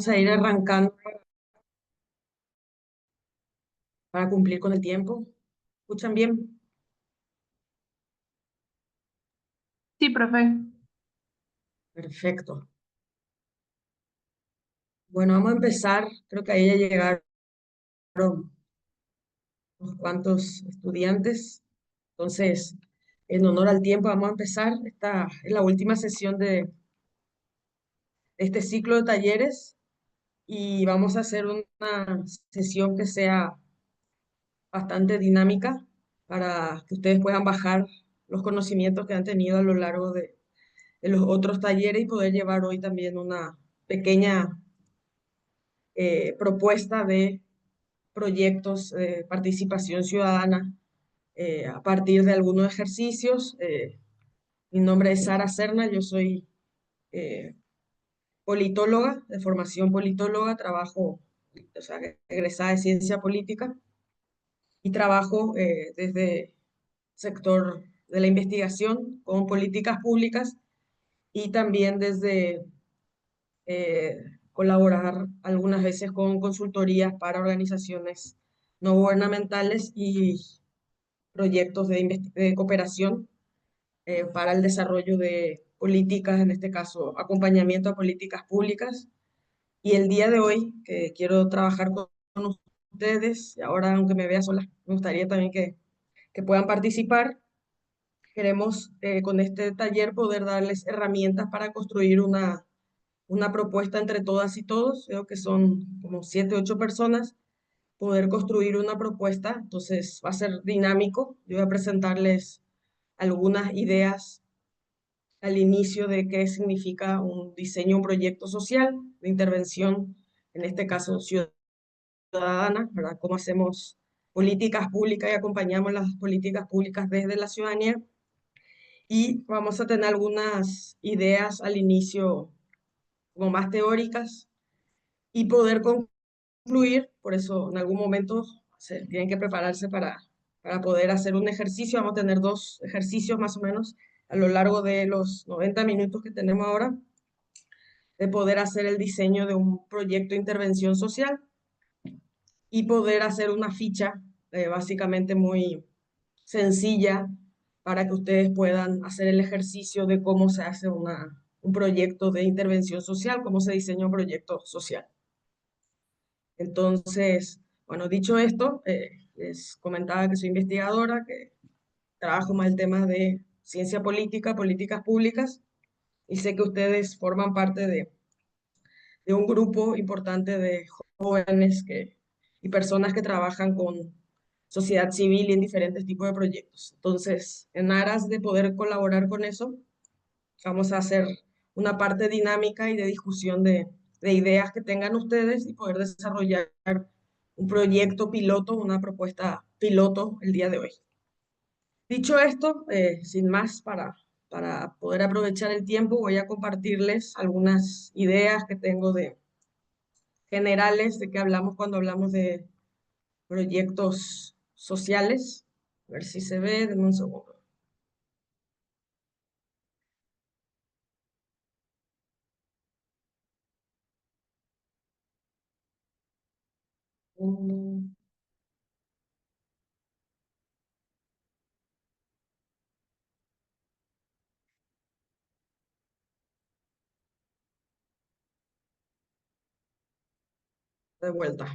a ir arrancando para cumplir con el tiempo. ¿Escuchan bien? Sí, profe. Perfecto. Bueno, vamos a empezar. Creo que ahí ya llegaron unos cuantos estudiantes. Entonces, en honor al tiempo, vamos a empezar. Esta es la última sesión de este ciclo de talleres y vamos a hacer una sesión que sea bastante dinámica para que ustedes puedan bajar los conocimientos que han tenido a lo largo de los otros talleres y poder llevar hoy también una pequeña propuesta de proyectos de participación ciudadana a partir de algunos ejercicios. Mi nombre es Sara Serna, yo soy eh, politóloga, de formación politóloga, trabajo, o sea, egresada de ciencia política y trabajo desde sector de la investigación con políticas públicas y también desde colaborar algunas veces con consultorías para organizaciones no gubernamentales y proyectos de cooperación para el desarrollo de políticas, en este caso acompañamiento a políticas públicas. Y el día de hoy, que quiero trabajar con ustedes, y ahora aunque me vea sola, me gustaría también que puedan participar. Queremos con este taller poder darles herramientas para construir una propuesta entre todas y todos, creo que son como 7, 8 personas, poder construir una propuesta, entonces va a ser dinámico, yo voy a presentarles algunas ideas al inicio de qué significa un diseño, un proyecto social de intervención, en este caso ciudadana, ¿verdad? Cómo hacemos políticas públicas y acompañamos las políticas públicas desde la ciudadanía. Y vamos a tener algunas ideas al inicio como más teóricas y poder concluir, por eso en algún momento tienen que prepararse para poder hacer un ejercicio. Vamos a tener 2 ejercicios más o menos a lo largo de los 90 minutos que tenemos ahora, de poder hacer el diseño de un proyecto de intervención social y poder hacer una ficha básicamente muy sencilla para que ustedes puedan hacer el ejercicio de cómo se hace un proyecto de intervención social, cómo se diseña un proyecto social. Entonces, bueno, dicho esto, les comentaba que soy investigadora, que trabajo más el tema de ciencia política, políticas públicas, y sé que ustedes forman parte de un grupo importante de jóvenes y personas que trabajan con sociedad civil y en diferentes tipos de proyectos. Entonces, en aras de poder colaborar con eso, vamos a hacer una parte dinámica y de discusión de ideas que tengan ustedes y poder desarrollar un proyecto piloto, una propuesta piloto el día de hoy. Dicho esto, sin más, para poder aprovechar el tiempo, voy a compartirles algunas ideas que tengo de generales de que hablamos cuando hablamos de proyectos sociales. A ver si se ve, denme un segundo. Mm, De vuelta.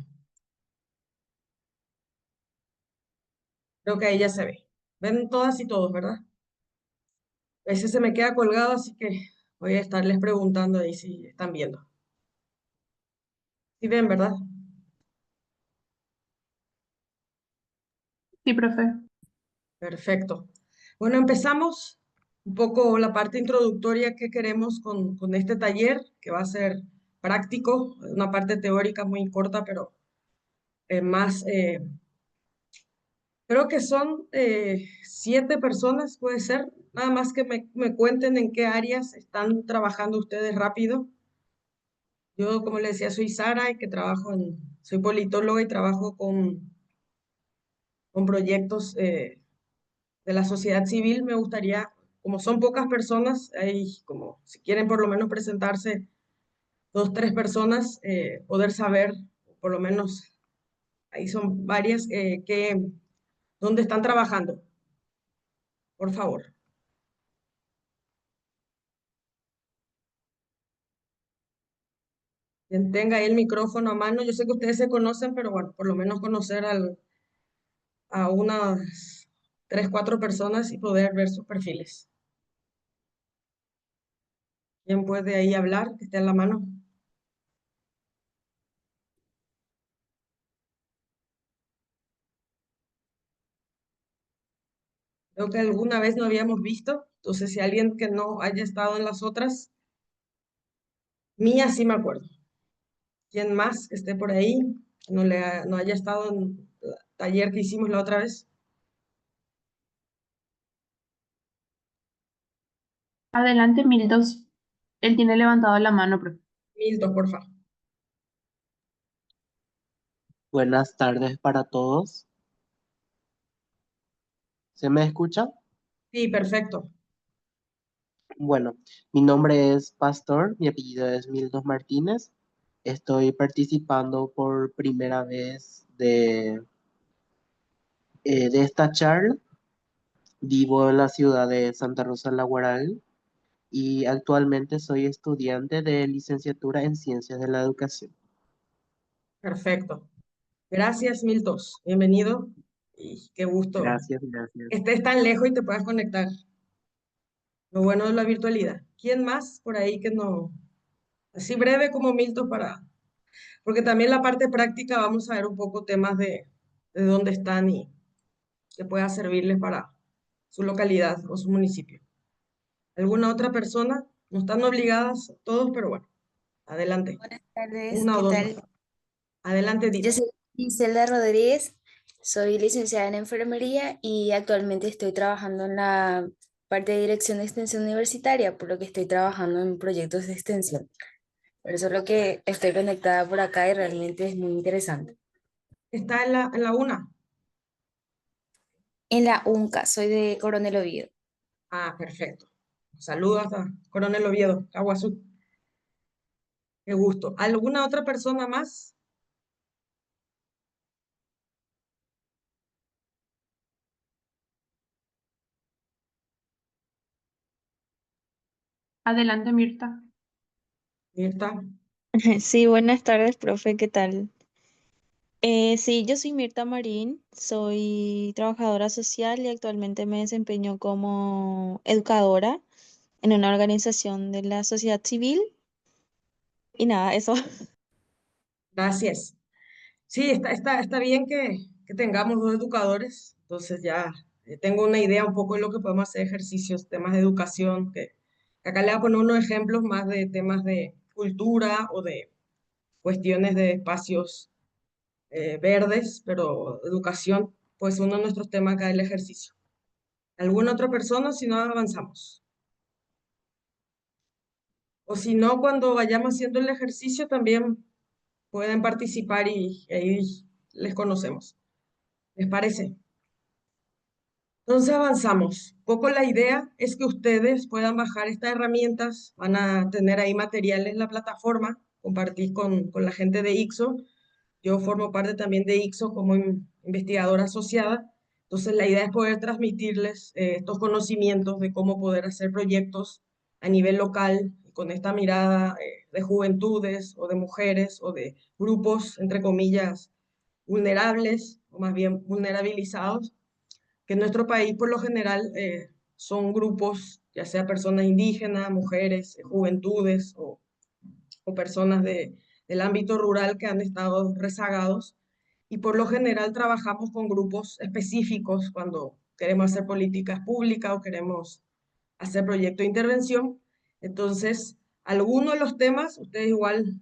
Creo que ahí ya se ve. Ven todas y todos, ¿verdad? Ese se me queda colgado, así que voy a estarles preguntando ahí si están viendo. ¿Sí ven, verdad? Sí, profe. Perfecto. Bueno, empezamos un poco la parte introductoria que queremos con este taller, que va a ser práctico, una parte teórica muy corta, pero más, creo que son 7 personas, puede ser, nada más que me cuenten en qué áreas están trabajando ustedes rápido. Yo, como les decía, soy Sara y que soy politóloga y trabajo con proyectos de la sociedad civil. Me gustaría, como son pocas personas, ahí como si quieren por lo menos presentarse dos, tres personas, poder saber, por lo menos ahí son varias, dónde están trabajando, por favor. Quien tenga ahí el micrófono a mano, yo sé que ustedes se conocen, pero bueno, por lo menos conocer a unas tres, cuatro personas y poder ver sus perfiles. ¿Quién puede ahí hablar, que esté en la mano? Creo que alguna vez no habíamos visto, entonces si alguien que no haya estado en las otras, Mía sí me acuerdo. ¿Quién más que esté por ahí? Que no haya estado en el taller que hicimos la otra vez. Adelante, Miltos. Él tiene levantado la mano, profe. Milton, por favor. Buenas tardes para todos. ¿Se me escucha? Sí, perfecto. Bueno, mi nombre es Pastor, mi apellido es Mildos Martínez. Estoy participando por primera vez de esta charla. Vivo en la ciudad de Santa Rosa La Guaral y actualmente soy estudiante de licenciatura en Ciencias de la Educación. Perfecto. Gracias, Miltos. Bienvenido y qué gusto Gracias, gracias. que estés tan lejos y te puedas conectar. Lo bueno de la virtualidad. ¿Quién más por ahí que no? Así breve como Milton porque también la parte práctica vamos a ver un poco temas de dónde están y que pueda servirles para su localidad o su municipio. ¿Alguna otra persona? No están obligadas todos, pero bueno, adelante. Buenas tardes, Una o ¿qué dos tal? más. Adelante, Yo Edith. soy Giselda Rodríguez, soy licenciada en enfermería y actualmente estoy trabajando en la parte de dirección de extensión universitaria, por lo que estoy trabajando en proyectos de extensión. Por eso es lo que estoy conectada por acá y realmente es muy interesante. Está en la una. En la UNCA, soy de Coronel Oviedo. Ah, perfecto. Saludos a Coronel Oviedo, Caguazú. Qué gusto. ¿Alguna otra persona más? Adelante, Mirta. Mirta. Sí, buenas tardes, profe, ¿qué tal? Sí, yo soy Mirta Marín, soy trabajadora social y actualmente me desempeño como educadora en una organización de la sociedad civil y nada, eso. Gracias. Sí, está bien que tengamos dos educadores. Entonces ya tengo una idea un poco de lo que podemos hacer ejercicios, temas de educación, que acá le voy a poner unos ejemplos más de temas de cultura o de cuestiones de espacios verdes, pero educación, pues uno de nuestros temas acá del ejercicio. ¿Alguna otra persona? Si no, avanzamos. O si no, cuando vayamos haciendo el ejercicio también pueden participar y ahí les conocemos. ¿Les parece? Entonces avanzamos. Poco la idea es que ustedes puedan bajar estas herramientas, van a tener ahí material en la plataforma, compartir con la gente de ICSO. Yo formo parte también de ICSO como investigadora asociada. Entonces la idea es poder transmitirles estos conocimientos de cómo poder hacer proyectos a nivel local, con esta mirada de juventudes o de mujeres o de grupos, entre comillas, vulnerables o más bien vulnerabilizados que en nuestro país por lo general son grupos, ya sea personas indígenas, mujeres, juventudes o personas del ámbito rural que han estado rezagados. Y por lo general trabajamos con grupos específicos cuando queremos hacer políticas públicas o queremos hacer proyectos de intervención. Entonces, algunos de los temas, ustedes igual,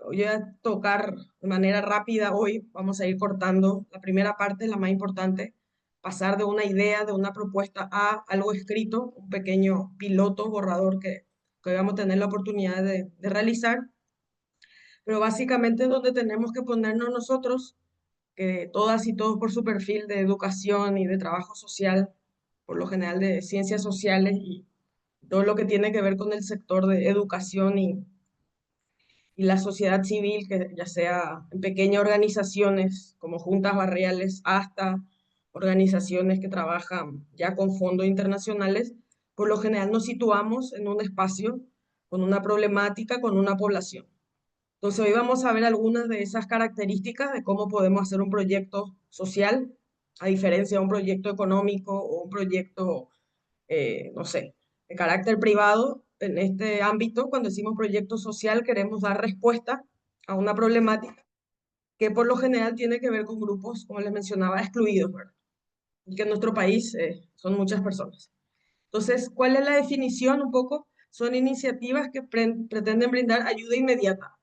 voy a tocar de manera rápida hoy, vamos a ir cortando la primera parte, la más importante, pasar de una idea, de una propuesta a algo escrito, un pequeño piloto, borrador que vamos a tener la oportunidad de realizar, pero básicamente es donde tenemos que ponernos nosotros, que todas y todos por su perfil de educación y de trabajo social, por lo general de ciencias sociales y todo lo que tiene que ver con el sector de educación y y la sociedad civil, que ya sea en pequeñas organizaciones como juntas barriales hasta organizaciones que trabajan ya con fondos internacionales, por lo general nos situamos en un espacio con una problemática, con una población. Entonces hoy vamos a ver algunas de esas características de cómo podemos hacer un proyecto social, a diferencia de un proyecto económico o un proyecto, no sé, de carácter privado. En este ámbito, cuando decimos proyecto social, queremos dar respuesta a una problemática que por lo general tiene que ver con grupos, como les mencionaba, excluidos, ¿verdad? Y que en nuestro país son muchas personas. Entonces, ¿cuál es la definición un poco? Son iniciativas que pretenden brindar ayuda inmediata.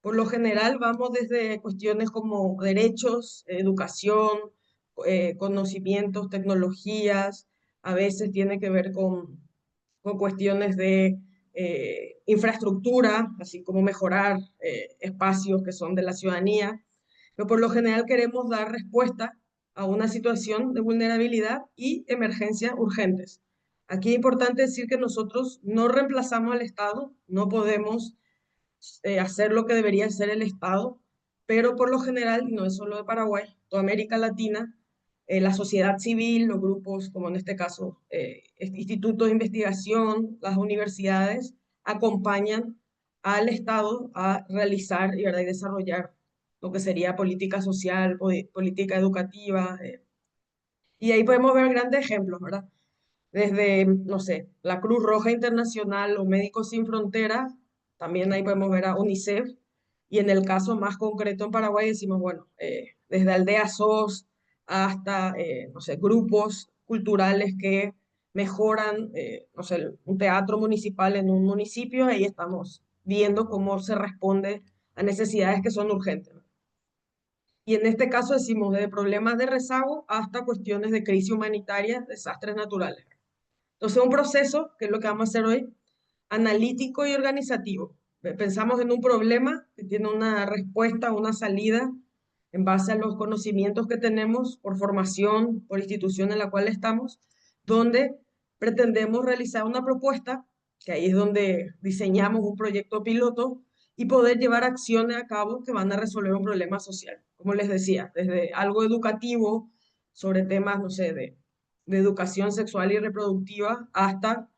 Por lo general vamos desde cuestiones como derechos, educación, conocimientos, tecnologías, a veces tiene que ver con cuestiones de infraestructura, así como mejorar espacios que son de la ciudadanía, pero por lo general queremos dar respuesta a una situación de vulnerabilidad y emergencias urgentes. Aquí es importante decir que nosotros no reemplazamos al Estado, no podemos hacer lo que debería hacer el Estado, pero por lo general, y no es solo de Paraguay, toda América Latina, la sociedad civil, los grupos, como en este caso, institutos de investigación, las universidades, acompañan al Estado a realizar y, ¿verdad?, y desarrollar lo que sería política social, política educativa, y ahí podemos ver grandes ejemplos, ¿verdad? Desde, no sé, la Cruz Roja Internacional o Médicos Sin Fronteras, también ahí podemos ver a UNICEF, y en el caso más concreto en Paraguay decimos, bueno, desde Aldeas SOS hasta, no sé, grupos culturales que mejoran, no sé, un teatro municipal en un municipio, ahí estamos viendo cómo se responde a necesidades que son urgentes. Y en este caso decimos de problemas de rezago hasta cuestiones de crisis humanitaria, desastres naturales. Entonces, un proceso, que es lo que vamos a hacer hoy, analítico y organizativo. Pensamos en un problema que tiene una respuesta, una salida, en base a los conocimientos que tenemos por formación, por institución en la cual estamos, donde pretendemos realizar una propuesta, que ahí es donde diseñamos un proyecto piloto y poder llevar acciones a cabo que van a resolver un problema social. Como les decía, desde algo educativo sobre temas, no sé, de educación sexual y reproductiva hasta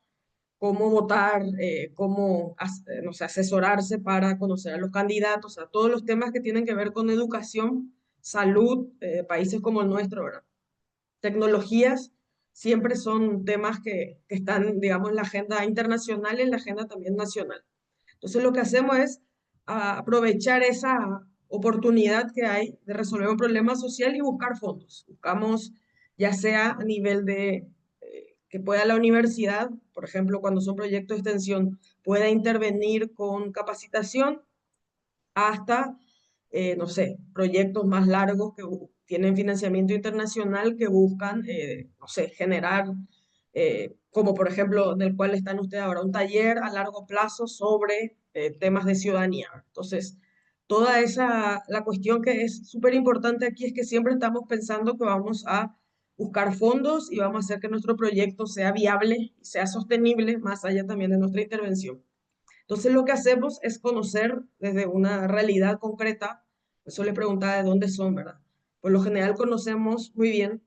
cómo votar, cómo, no sé, asesorarse para conocer a los candidatos, a todos los temas que tienen que ver con educación, salud, países como el nuestro, ¿verdad? Tecnologías siempre son temas que están, digamos, en la agenda internacional y en la agenda también nacional. Entonces lo que hacemos es aprovechar esa oportunidad que hay de resolver un problema social y buscar fondos. Buscamos ya sea a nivel de que pueda la universidad, por ejemplo, cuando son proyectos de extensión, pueda intervenir con capacitación hasta, no sé, proyectos más largos que tienen financiamiento internacional que buscan, no sé, generar, como por ejemplo, del cual están ustedes ahora, un taller a largo plazo sobre temas de ciudadanía. Entonces, toda esa, la cuestión que es súper importante aquí es que siempre estamos pensando que vamos a buscar fondos y vamos a hacer que nuestro proyecto sea viable, sea sostenible, más allá también de nuestra intervención. Entonces lo que hacemos es conocer desde una realidad concreta, eso le preguntaba de dónde son, ¿verdad? Por lo general conocemos muy bien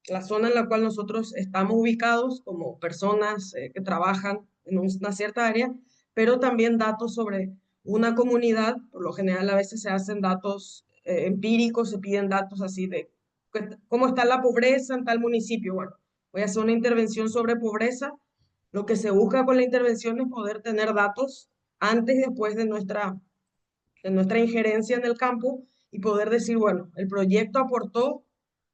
la zona en la cual nosotros estamos ubicados como personas que trabajan en una cierta área, pero también datos sobre una comunidad, por lo general a veces se hacen datos empíricos, se piden datos así de cómo está la pobreza en tal municipio. Bueno, voy a hacer una intervención sobre pobreza. Lo que se busca con la intervención es poder tener datos antes y después de nuestra injerencia en el campo y poder decir, bueno, el proyecto aportó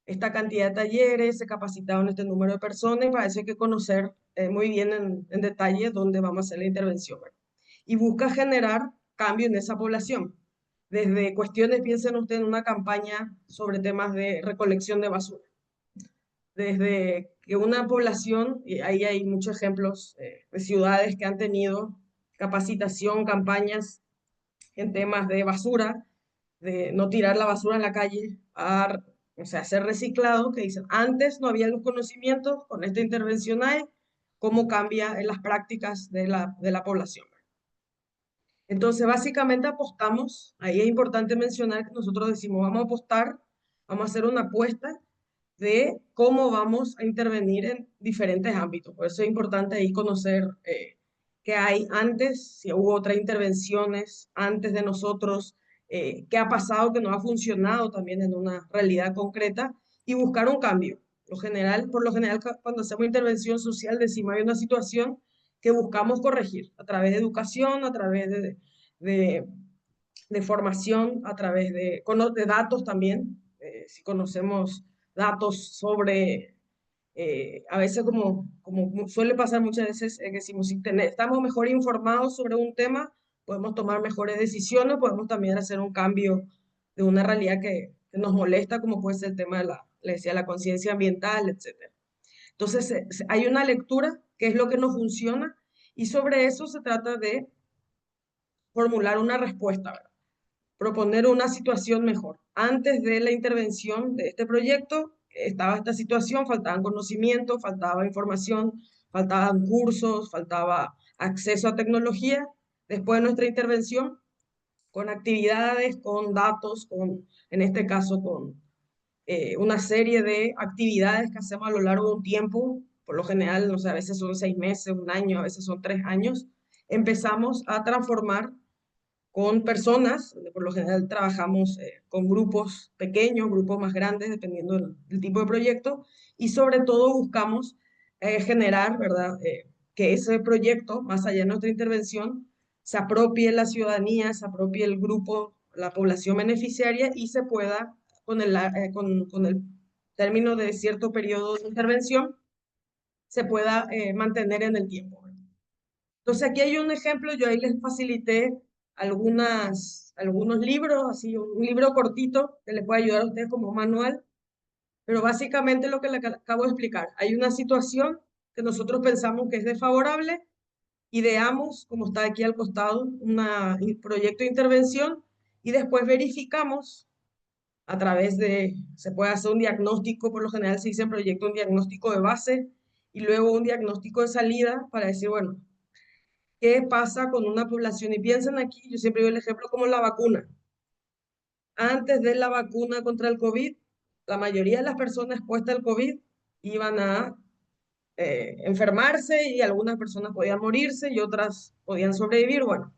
esta cantidad de talleres, se capacitaron este número de personas y para eso hay que conocer muy bien en detalle dónde vamos a hacer la intervención, ¿verdad? Y busca generar cambio en esa población. Desde cuestiones, piensen ustedes en una campaña sobre temas de recolección de basura. Desde que una población, y ahí hay muchos ejemplos de ciudades que han tenido capacitación, campañas en temas de basura, de no tirar la basura en la calle, o sea, ser reciclado, que dicen, antes no había los conocimientos, con esta intervención hay, cómo cambia en las prácticas de la población. Entonces, básicamente apostamos, ahí es importante mencionar que nosotros decimos, vamos a apostar, vamos a hacer una apuesta de cómo vamos a intervenir en diferentes ámbitos. Por eso es importante ahí conocer qué hay antes, si hubo otras intervenciones antes de nosotros, qué ha pasado que no ha funcionado también en una realidad concreta y buscar un cambio. Por lo general, cuando hacemos intervención social, decimos hay una situación que buscamos corregir a través de educación, a través de, de formación, a través de datos también. Si conocemos datos sobre, a veces como suele pasar muchas veces, que decimos, si estamos mejor informados sobre un tema, podemos tomar mejores decisiones, podemos también hacer un cambio de una realidad que nos molesta, como puede ser el tema de le decía, la conciencia ambiental, etcétera. Entonces, hay una lectura, qué es lo que nos funciona, y sobre eso se trata de formular una respuesta, ¿verdad? Proponer una situación mejor. Antes de la intervención de este proyecto, estaba esta situación, faltaban conocimientos, faltaba información, faltaban cursos, faltaba acceso a tecnología. Después de nuestra intervención, con actividades, con datos, en este caso con una serie de actividades que hacemos a lo largo de un tiempo, por lo general, no sé, a veces son 6 meses, un año, a veces son 3 años, empezamos a transformar con personas, por lo general trabajamos con grupos pequeños, grupos más grandes, dependiendo del tipo de proyecto, y sobre todo buscamos generar, ¿verdad? Que ese proyecto, más allá de nuestra intervención, se apropie la ciudadanía, se apropie el grupo, la población beneficiaria y se pueda, con el término de cierto periodo de intervención, se pueda mantener en el tiempo. Entonces aquí hay un ejemplo, yo ahí les facilité algunos libros, así un libro cortito que les puede ayudar a ustedes como manual, pero básicamente lo que les acabo de explicar, hay una situación que nosotros pensamos que es desfavorable, ideamos, como está aquí al costado, un proyecto de intervención y después verificamos a través se puede hacer un diagnóstico, por lo general se dice en proyecto un diagnóstico de base y luego un diagnóstico de salida para decir, bueno, ¿qué pasa con una población? Y piensen aquí, yo siempre doy el ejemplo como la vacuna. Antes de la vacuna contra el COVID, la mayoría de las personas expuestas al COVID iban a enfermarse y algunas personas podían morirse y otras podían sobrevivir. Bueno,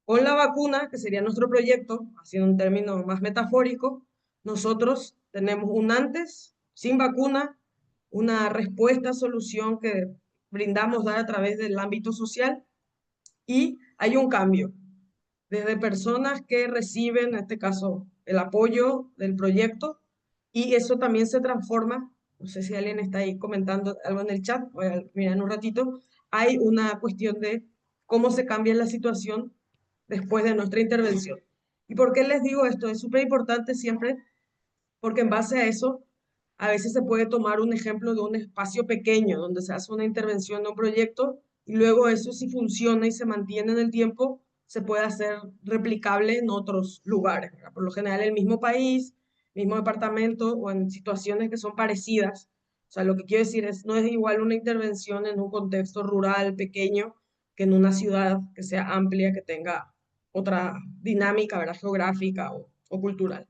con la vacuna, que sería nuestro proyecto, haciendo un término más metafórico, nosotros tenemos un antes, sin vacuna, una respuesta, solución que brindamos dar a través del ámbito social y hay un cambio desde personas que reciben, en este caso, el apoyo del proyecto y eso también se transforma, no sé si alguien está ahí comentando algo en el chat, voy a mirar en un ratito, hay una cuestión de cómo se cambia la situación después de nuestra intervención. ¿Y por qué les digo esto? Es súper importante siempre porque en base a eso, a veces se puede tomar un ejemplo de un espacio pequeño donde se hace una intervención de un proyecto y luego eso si funciona y se mantiene en el tiempo, se puede hacer replicable en otros lugares, ¿verdad? Por lo general el mismo país, mismo departamento o en situaciones que son parecidas. O sea, lo que quiero decir es, no es igual una intervención en un contexto rural pequeño que en una ciudad que sea amplia, que tenga otra dinámica, ¿verdad? Geográfica o cultural.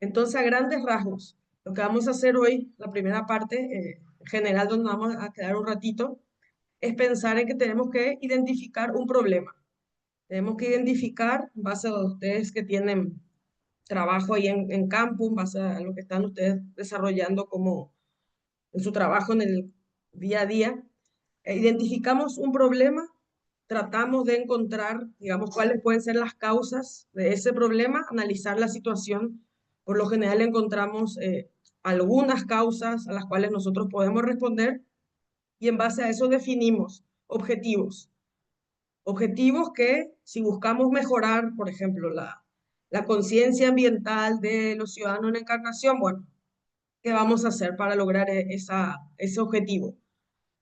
Entonces, a grandes rasgos, lo que vamos a hacer hoy, la primera parte general donde vamos a quedar un ratito, es pensar en que tenemos que identificar un problema. Tenemos que identificar, en base a ustedes que tienen trabajo ahí en campo, en base a lo que están ustedes desarrollando como en su trabajo en el día a día, identificamos un problema, tratamos de encontrar, digamos, cuáles pueden ser las causas de ese problema, analizar la situación. Por lo general encontramos algunas causas a las cuales nosotros podemos responder y en base a eso definimos objetivos. Objetivos que si buscamos mejorar, por ejemplo, la conciencia ambiental de los ciudadanos en Encarnación, bueno, ¿qué vamos a hacer para lograr ese objetivo?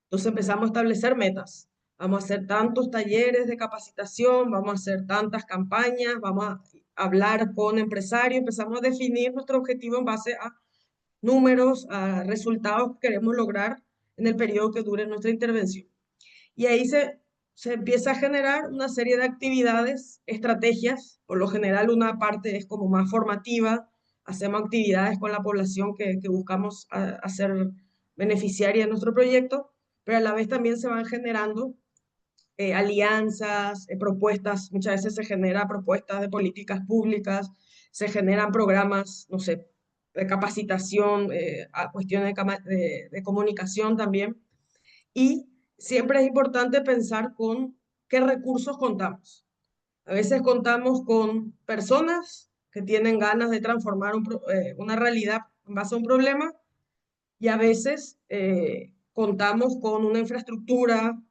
Entonces empezamos a establecer metas. Vamos a hacer tantos talleres de capacitación, vamos a hacer tantas campañas, vamos a hablar con empresarios, empezamos a definir nuestro objetivo en base a números, a resultados que queremos lograr en el periodo que dure nuestra intervención. Y ahí se empieza a generar una serie de actividades, estrategias. Por lo general una parte es como más formativa, hacemos actividades con la población que buscamos hacer beneficiaria de nuestro proyecto, pero a la vez también se van generando alianzas, propuestas, muchas veces se generan propuestas de políticas públicas, se generan programas, no sé, de capacitación, a cuestiones de comunicación también. Y siempre es importante pensar con qué recursos contamos. A veces contamos con personas que tienen ganas de transformar una realidad en base a un problema, y a veces contamos con una infraestructura,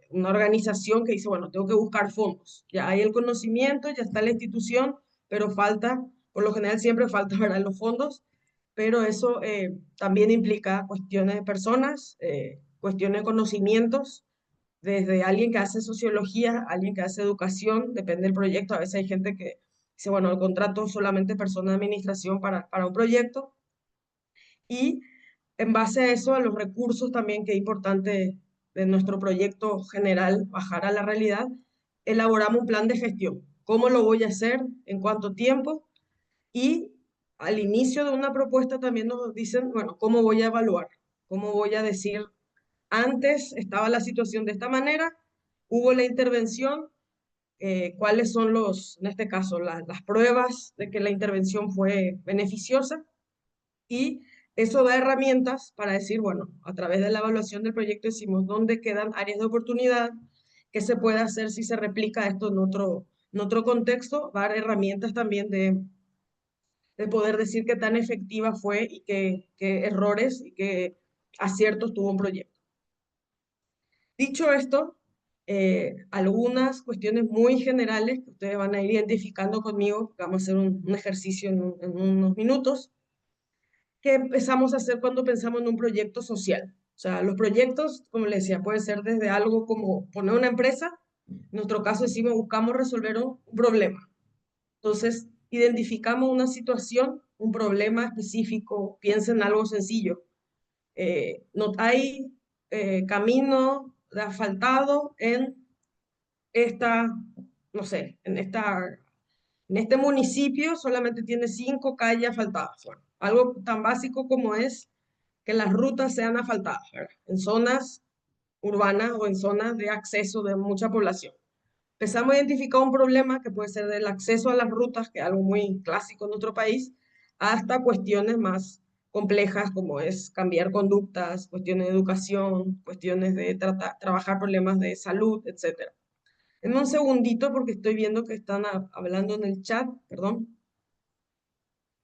una organización que dice, bueno, tengo que buscar fondos. Ya hay el conocimiento, ya está la institución, pero falta, por lo general siempre falta, ¿verdad?, los fondos, pero eso también implica cuestiones de personas, cuestiones de conocimientos, desde alguien que hace sociología, alguien que hace educación, depende del proyecto. A veces hay gente que dice, bueno, el contrato solamente persona de administración para un proyecto, y en base a eso, a los recursos también, que es importante de nuestro proyecto general, bajar a la realidad, elaboramos un plan de gestión. ¿Cómo lo voy a hacer? ¿En cuánto tiempo? Y al inicio de una propuesta también nos dicen, bueno, ¿cómo voy a evaluar? ¿Cómo voy a decir, antes estaba la situación de esta manera, hubo la intervención, cuáles son en este caso, las pruebas de que la intervención fue beneficiosa? Y eso da herramientas para decir, bueno, a través de la evaluación del proyecto decimos dónde quedan áreas de oportunidad, qué se puede hacer si se replica esto en otro contexto, dar herramientas también de poder decir qué tan efectiva fue y qué errores y qué aciertos tuvo un proyecto. Dicho esto, algunas cuestiones muy generales que ustedes van a ir identificando conmigo, vamos a hacer un ejercicio en unos minutos. ¿Qué empezamos a hacer cuando pensamos en un proyecto social? O sea, los proyectos, como les decía, puede ser desde algo como poner una empresa. En nuestro caso decimos, buscamos resolver un problema. Entonces, identificamos una situación, un problema específico, piensen en algo sencillo. No hay camino de asfaltado esta, no sé, en este municipio solamente tiene 5 calles asfaltadas. Bueno, algo tan básico como es que las rutas sean asfaltadas, ¿verdad?, en zonas urbanas o en zonas de acceso de mucha población. Empezamos a identificar un problema que puede ser del acceso a las rutas, que es algo muy clásico en nuestro país, hasta cuestiones más complejas como es cambiar conductas, cuestiones de educación, cuestiones de trabajar problemas de salud, etc. En un segundito, porque estoy viendo que están hablando en el chat, perdón.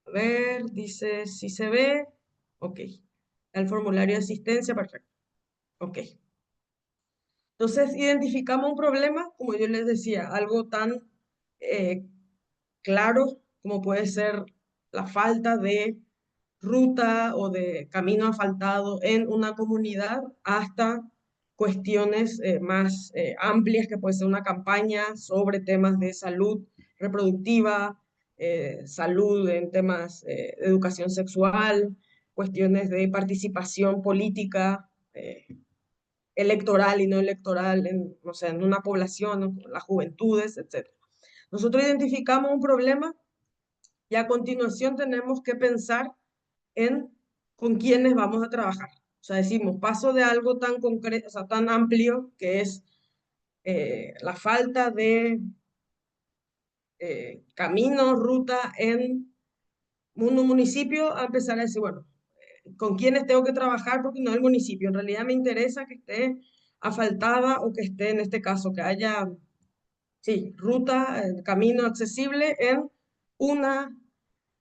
A ver, dice si se ve. Ok. El formulario de asistencia, perfecto. Ok. Entonces, identificamos un problema, como yo les decía, algo tan eh, claro como puede ser la falta de ruta o de camino asfaltado en una comunidad, hasta cuestiones más amplias, que puede ser una campaña sobre temas de salud reproductiva, salud en temas de educación sexual, cuestiones de participación política, electoral y no electoral, o sea, en una población, las juventudes, etc. Nosotros identificamos un problema y a continuación tenemos que pensar en con quiénes vamos a trabajar. O sea, decimos, paso de algo tan concreto, o sea, tan amplio, que es la falta de camino, ruta en un municipio, a empezar a decir, bueno, ¿con quiénes tengo que trabajar? Porque no el municipio. En realidad me interesa que esté asfaltada, o que esté, en este caso, que haya, sí, ruta, camino accesible una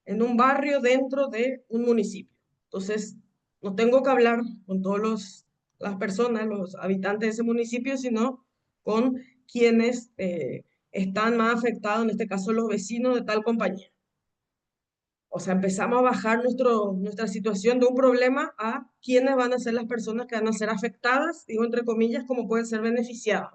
en un barrio dentro de un municipio. Entonces, no tengo que hablar con todas las personas, los habitantes de ese municipio, sino con quienes están más afectados, en este caso los vecinos de tal compañía. O sea, empezamos a bajar nuestra situación de un problema a quiénes van a ser las personas que van a ser afectadas, digo entre comillas, como pueden ser beneficiadas.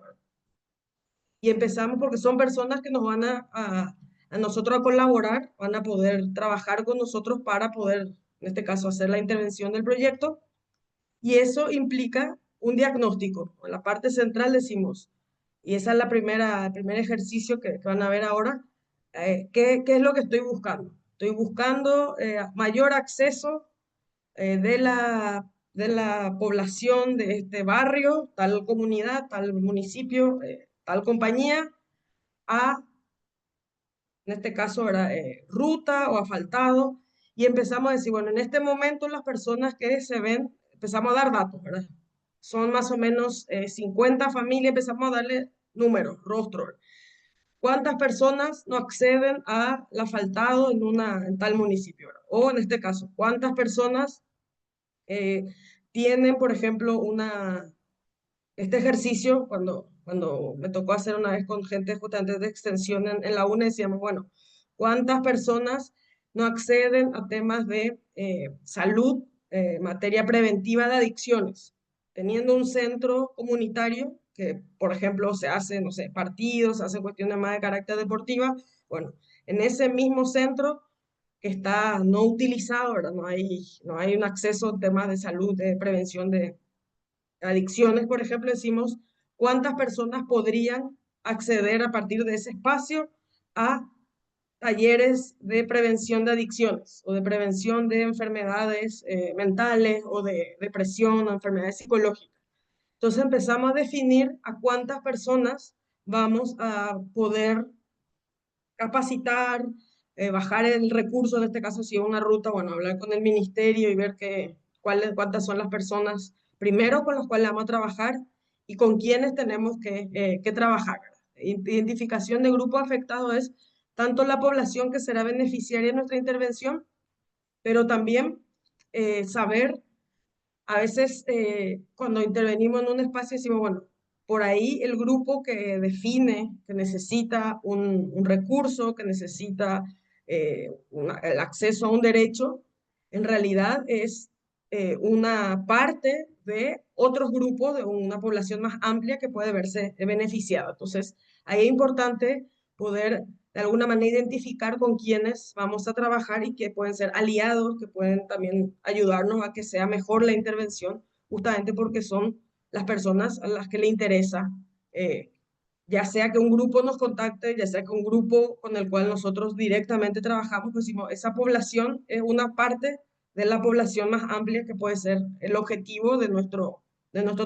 Y empezamos porque son personas que nos van a nosotros a colaborar, van a poder trabajar con nosotros para poder, en este caso, hacer la intervención del proyecto. Y eso implica un diagnóstico. En la parte central decimos, Y esa es el primer ejercicio que van a ver ahora. ¿Qué es lo que estoy buscando? Estoy buscando mayor acceso de la población de este barrio, tal comunidad, tal municipio, tal compañía, a, en este caso, era ruta o asfaltado, y empezamos a decir, bueno, en este momento las personas que se ven, empezamos a dar datos, ¿verdad? Son más o menos 50 familias, empezamos a darle números, rostros. ¿Cuántas personas no acceden al asfaltado en tal municipio, ¿verdad? O en este caso, ¿cuántas personas eh, tienen, por ejemplo, este ejercicio, cuando me tocó hacer una vez con gente justamente de extensión en la UNE, decíamos, bueno, ¿cuántas personas no acceden a temas de salud, materia preventiva de adicciones? Teniendo un centro comunitario que, por ejemplo, se hace, no sé, partidos, se hacen cuestiones más de carácter deportiva, bueno, en ese mismo centro que está no utilizado, ¿verdad? No hay un acceso a temas de salud, de prevención de adicciones, por ejemplo, decimos cuántas personas podrían acceder a partir de ese espacio a talleres de prevención de adicciones o de prevención de enfermedades mentales o de depresión o enfermedades psicológicas. Entonces empezamos a definir a cuántas personas vamos a poder capacitar, bajar el recurso, en este caso si es una ruta, bueno, hablar con el ministerio y ver cuántas son las personas, primero con las cuales vamos a trabajar y con quienes tenemos que trabajar. Identificación de grupo afectado es tanto la población que será beneficiaria de nuestra intervención, pero también saber a veces cuando intervenimos en un espacio decimos, bueno, por ahí el grupo que define que necesita un recurso, que necesita el acceso a un derecho, en realidad es una parte de otros grupos, de una población más amplia que puede verse beneficiada. Entonces, ahí es importante poder de alguna manera identificar con quienes vamos a trabajar y que pueden ser aliados, que pueden también ayudarnos a que sea mejor la intervención, justamente porque son las personas a las que le interesa, eh, ya sea que un grupo nos contacte, ya sea que un grupo con el cual nosotros directamente trabajamos, pues decimos, esa población es una parte de la población más amplia que puede ser el objetivo de nuestro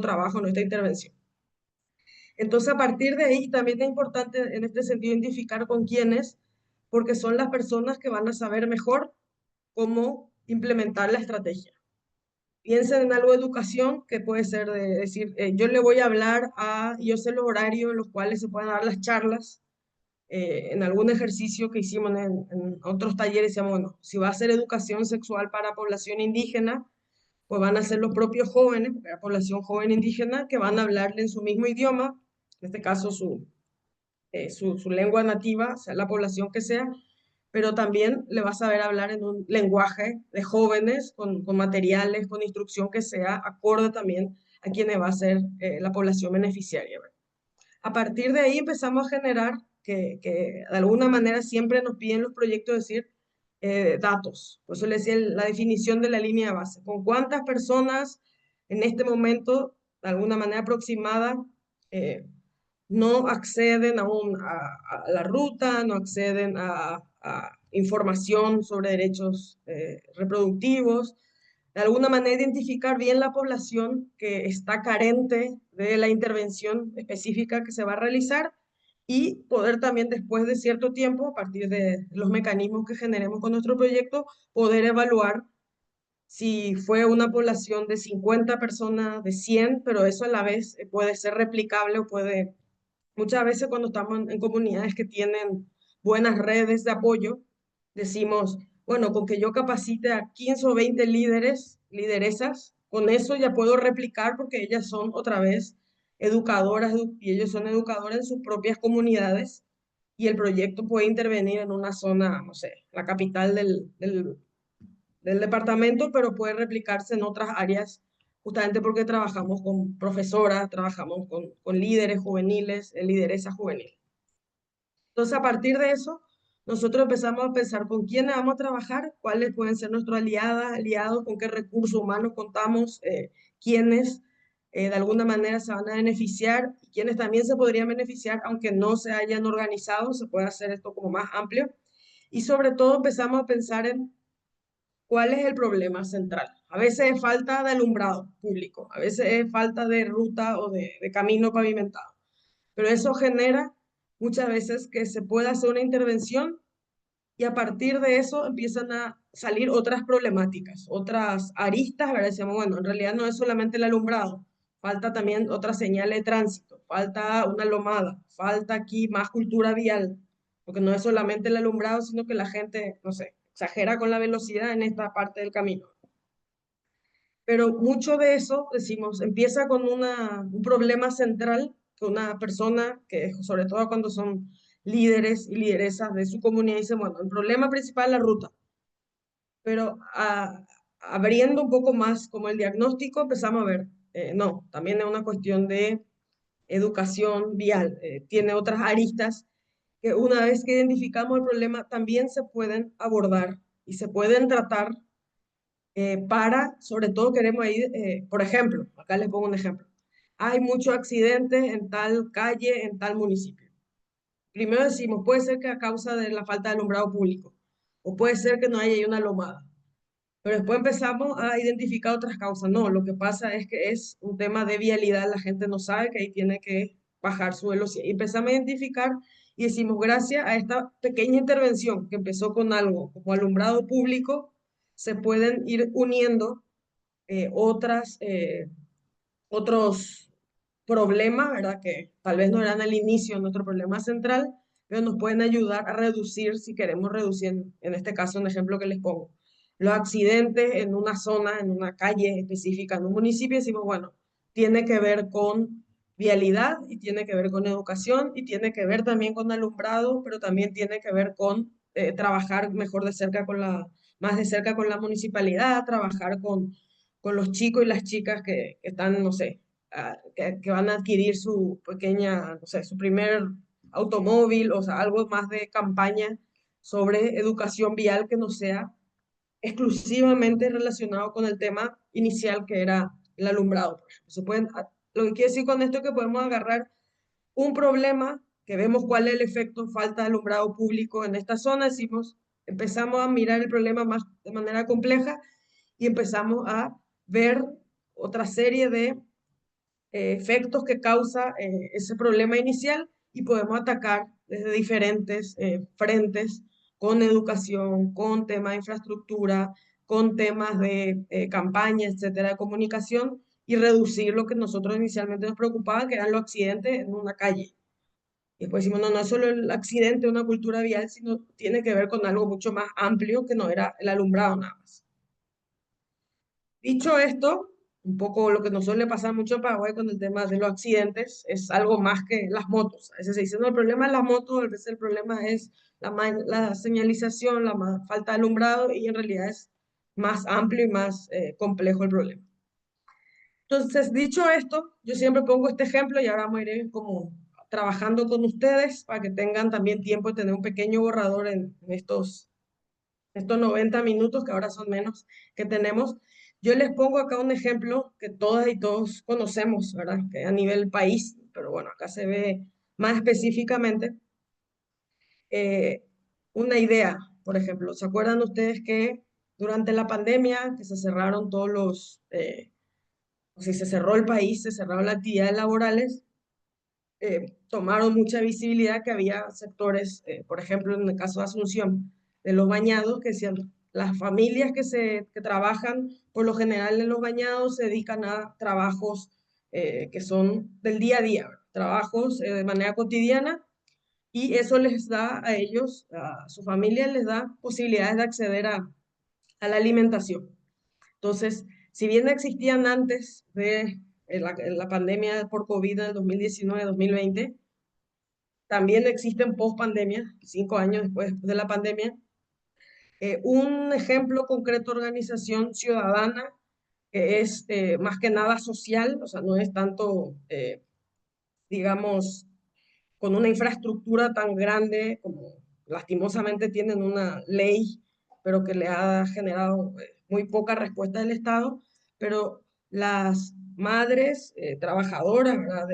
trabajo, nuestra intervención. Entonces, a partir de ahí, también es importante en este sentido identificar con quiénes, porque son las personas que van a saber mejor cómo implementar la estrategia. Piensen en algo de educación, que puede ser de decir, yo le voy a hablar yo sé los horarios en los cuales se pueden dar las charlas, en algún ejercicio que hicimos en otros talleres, decíamos, bueno, si va a ser educación sexual para población indígena, pues van a ser los propios jóvenes, la población joven indígena, que van a hablarle en su mismo idioma, en este caso su lengua nativa, sea la población que sea, pero también le va a saber hablar en un lenguaje de jóvenes, con materiales, con instrucción que sea acorde también a quienes va a ser la población beneficiaria, ¿verdad? A partir de ahí empezamos a generar que de alguna manera siempre nos piden los proyectos decir datos. Por eso les decía la definición de la línea de base. ¿Con cuántas personas en este momento, de alguna manera aproximada, no acceden a la ruta, no acceden a información sobre derechos reproductivos? De alguna manera identificar bien la población que está carente de la intervención específica que se va a realizar y poder también después de cierto tiempo, a partir de los mecanismos que generemos con nuestro proyecto, poder evaluar si fue una población de 50 personas, de 100, pero eso a la vez puede ser replicable o puede, muchas veces cuando estamos en comunidades que tienen buenas redes de apoyo, decimos, bueno, con que yo capacite a 15 o 20 líderes, lideresas, con eso ya puedo replicar porque ellas son otra vez educadoras y ellos son educadores en sus propias comunidades y el proyecto puede intervenir en una zona, no sé, la capital del departamento, pero puede replicarse en otras áreas, justamente porque trabajamos con profesoras, trabajamos con líderes juveniles, lideresas juveniles. Entonces, a partir de eso, nosotros empezamos a pensar con quiénes vamos a trabajar, cuáles pueden ser nuestros aliados, con qué recursos humanos contamos, quiénes de alguna manera se van a beneficiar, quienes también se podrían beneficiar, aunque no se hayan organizado, se puede hacer esto como más amplio. Y sobre todo empezamos a pensar en cuál es el problema central. A veces es falta de alumbrado público, a veces es falta de ruta o de camino pavimentado, pero eso genera muchas veces que se pueda hacer una intervención y a partir de eso empiezan a salir otras problemáticas, otras aristas, ¿verdad? Decíamos, bueno, en realidad no es solamente el alumbrado, falta también otra señal de tránsito, falta una lomada, falta aquí más cultura vial, porque no es solamente el alumbrado, sino que la gente, no sé, exagera con la velocidad en esta parte del camino. Pero mucho de eso, decimos, empieza con un problema central que una persona, que sobre todo cuando son líderes y lideresas de su comunidad, dice, bueno, el problema principal es la ruta, pero abriendo un poco más como el diagnóstico, empezamos a ver, no, también es una cuestión de educación vial, tiene otras aristas que una vez que identificamos el problema también se pueden abordar y se pueden tratar para, sobre todo queremos ir, por ejemplo, acá les pongo un ejemplo, hay muchos accidentes en tal calle, en tal municipio. Primero decimos, puede ser que a causa de la falta de alumbrado público, o puede ser que no haya ahí una lomada. Pero después empezamos a identificar otras causas. No, lo que pasa es que es un tema de vialidad, la gente no sabe que ahí tiene que bajar su velocidad. Y empezamos a identificar y decimos, gracias a esta pequeña intervención que empezó con algo como alumbrado público, se pueden ir uniendo otros problemas, ¿verdad? Que tal vez no eran al inicio nuestro problema central, pero nos pueden ayudar a reducir, si queremos reducir, en este caso, un ejemplo que les pongo, los accidentes en una zona, en una calle específica, en un municipio, decimos, bueno, tiene que ver con vialidad y tiene que ver con educación y tiene que ver también con alumbrado, pero también tiene que ver con trabajar mejor de cerca con más de cerca con la municipalidad, trabajar con los chicos y las chicas que están, no sé, que van a adquirir su pequeña, no sé, su primer automóvil, o sea, algo más de campaña sobre educación vial que no sea exclusivamente relacionado con el tema inicial que era el alumbrado, por ejemplo. Lo que quiere decir con esto es que podemos agarrar un problema, que vemos cuál es el efecto falta de alumbrado público en esta zona, decimos, empezamos a mirar el problema más de manera compleja y empezamos a ver otra serie de efectos que causa ese problema inicial y podemos atacar desde diferentes frentes con educación, con temas de infraestructura, con temas de campaña, etcétera, de comunicación y reducir lo que nosotros inicialmente nos preocupaba, que eran los accidentes en una calle. Y después decimos, no, no es solo el accidente de una cultura vial, sino tiene que ver con algo mucho más amplio que no era el alumbrado nada más. Dicho esto, un poco lo que nos suele pasar mucho en Paraguay con el tema de los accidentes es algo más que las motos. A veces se dice, no, el problema es las motos, a veces el problema es la señalización, falta de alumbrado y en realidad es más amplio y más complejo el problema. Entonces, dicho esto, yo siempre pongo este ejemplo y ahora vamos a ir como trabajando con ustedes para que tengan también tiempo de tener un pequeño borrador en estos 90 minutos, que ahora son menos, que tenemos. Yo les pongo acá un ejemplo que todas y todos conocemos, ¿verdad? Que a nivel país, pero bueno, acá se ve más específicamente eh, una idea, por ejemplo. ¿Se acuerdan ustedes que durante la pandemia, que se cerraron o si se cerró el país, se cerraron las actividades laborales, tomaron mucha visibilidad que había sectores, por ejemplo, en el caso de Asunción, de los bañados, que decían, las familias que trabajan por lo general en los bañados se dedican a trabajos que son del día a día, trabajos de manera cotidiana, y eso les da a ellos, a su familia, les da posibilidades de acceder a la alimentación. Entonces, si bien existían antes de la pandemia por COVID en el 2019-2020, también existen post pandemia, 5 años después de la pandemia. Un ejemplo concreto de organización ciudadana que es más que nada social, o sea, no es tanto, digamos, con una infraestructura tan grande como lastimosamente tienen una ley, pero que le ha generado muy poca respuesta del Estado, pero las madres trabajadoras, ¿verdad?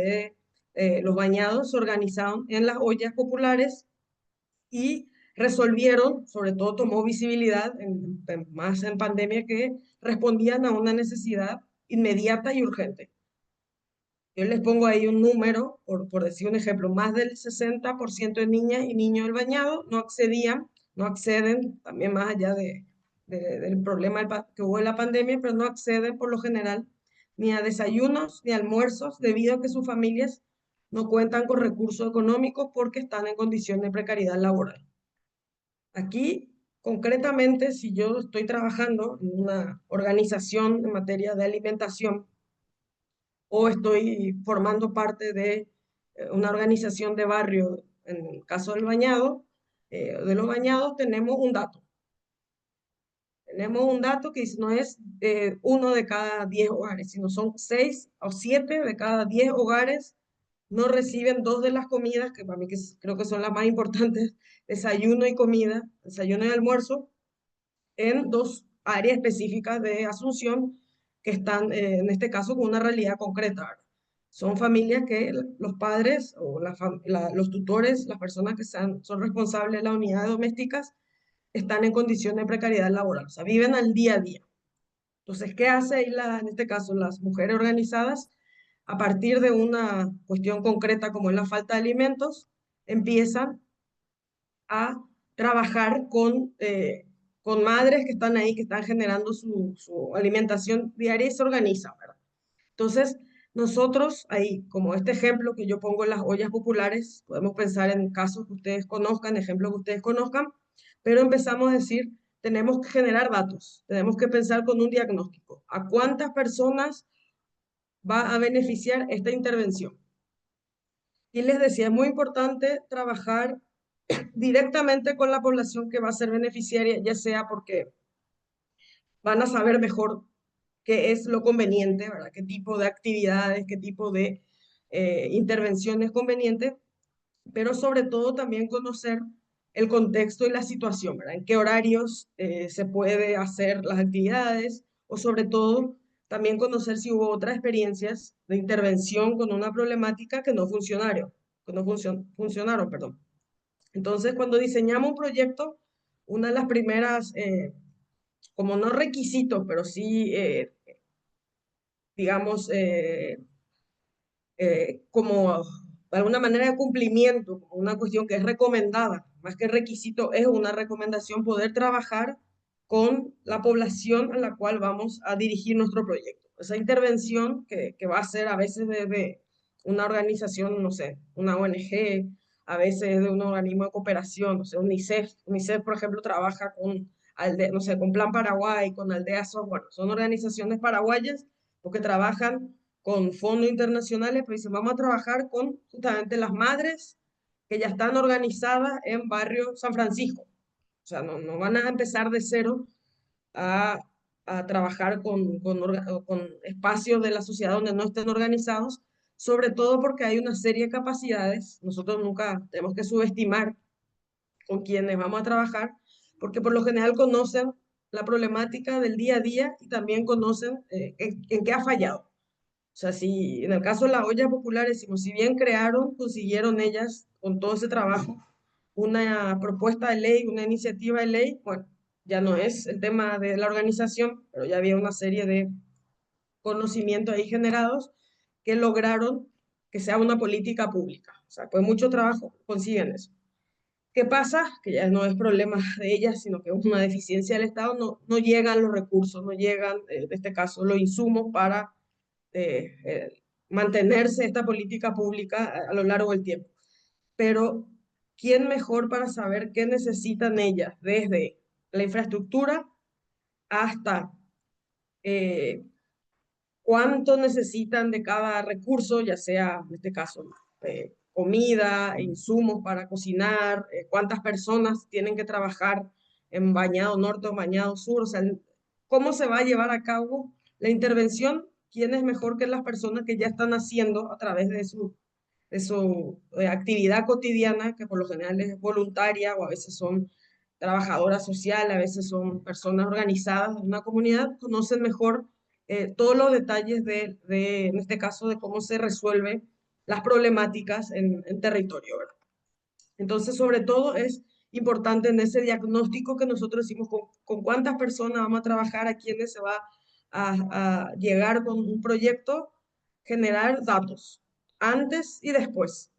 los bañados se organizaron en las ollas populares y resolvieron, sobre todo tomó visibilidad, más en pandemia, que respondían a una necesidad inmediata y urgente. Yo les pongo ahí un número, por decir un ejemplo, más del 60% de niñas y niños del bañado no accedían, no acceden, también más allá del problema que hubo en la pandemia, pero no acceden por lo general ni a desayunos ni a almuerzos debido a que sus familias no cuentan con recursos económicos porque están en condiciones de precariedad laboral. Aquí, concretamente, si yo estoy trabajando en una organización en materia de alimentación o estoy formando parte de una organización de barrio, en el caso del bañado, de los bañados, tenemos un dato. Tenemos un dato que no es 1 de cada 10 hogares, sino son 6 o 7 de cada 10 hogares no reciben 2 de las comidas, que para mí creo que son las más importantes, desayuno y comida, desayuno y almuerzo, en 2 áreas específicas de Asunción que están, en este caso, con una realidad concreta. Son familias que los padres o los tutores, las personas que son responsables de las unidades domésticas, están en condiciones de precariedad laboral, o sea, viven al día a día. Entonces, ¿qué hace ahí, en este caso, las mujeres organizadas? A partir de una cuestión concreta como es la falta de alimentos, empiezan a trabajar con madres que están ahí, que están generando su alimentación diaria y se organizan, ¿verdad? Entonces, nosotros ahí, como este ejemplo que yo pongo en las ollas populares, podemos pensar en casos que ustedes conozcan, ejemplos que ustedes conozcan, pero empezamos a decir, tenemos que generar datos, tenemos que pensar con un diagnóstico. ¿A cuántas personas va a beneficiar esta intervención? Y les decía, es muy importante trabajar directamente con la población que va a ser beneficiaria, ya sea porque van a saber mejor qué es lo conveniente, ¿verdad? Qué tipo de actividades, qué tipo de intervenciones convenientes, pero sobre todo también conocer el contexto y la situación, ¿verdad? En qué horarios se puede hacer las actividades, o sobre todo también conocer si hubo otras experiencias de intervención con una problemática que no funcionaron, funcionaron, perdón. Entonces, cuando diseñamos un proyecto, una de las primeras, como no requisitos, pero sí, digamos, como de alguna manera de cumplimiento, como una cuestión que es recomendada, más que requisito, es una recomendación poder trabajar con la población a la cual vamos a dirigir nuestro proyecto. Esa intervención que va a ser a veces desde una organización, no sé, una ONG, a veces de un organismo de cooperación, no sé, UNICEF. UNICEF, por ejemplo, trabaja con, no sé, con Plan Paraguay, con Aldea Software, son organizaciones paraguayas porque trabajan con fondos internacionales, pero dicen, vamos a trabajar con justamente las madres que ya están organizadas en barrio San Francisco. O sea, no van a empezar de cero a, a trabajar con espacios de la sociedad donde no estén organizados, sobre todo porque hay una serie de capacidades. Nosotros nunca tenemos que subestimar con quienes vamos a trabajar, porque por lo general conocen la problemática del día a día y también conocen en qué ha fallado. O sea, si en el caso de las ollas populares, decimos, si bien consiguieron ellas con todo ese trabajo una propuesta de ley, una iniciativa de ley, bueno, ya no es el tema de la organización, pero ya había una serie de conocimientos ahí generados que lograron que sea una política pública. O sea, pues mucho trabajo consiguen eso. ¿Qué pasa? Que ya no es problema de ellas, sino que es una deficiencia del Estado, no llegan los recursos, no llegan, en este caso, los insumos para mantenerse esta política pública a lo largo del tiempo. Pero, ¿quién mejor para saber qué necesitan ellas? Desde la infraestructura hasta eh, cuánto necesitan de cada recurso, ya sea, en este caso, comida, insumos para cocinar, cuántas personas tienen que trabajar en bañado norte o bañado sur, o sea, cómo se va a llevar a cabo la intervención, quién es mejor que las personas que ya están haciendo a través de su actividad cotidiana, que por lo general es voluntaria o a veces son trabajadoras sociales, a veces son personas organizadas en una comunidad, conocen mejor todos los detalles en este caso, de cómo se resuelve las problemáticas en territorio, ¿verdad? Entonces, sobre todo es importante en ese diagnóstico que nosotros decimos con cuántas personas vamos a trabajar, a quiénes se va a llegar con un proyecto, generar datos antes y después.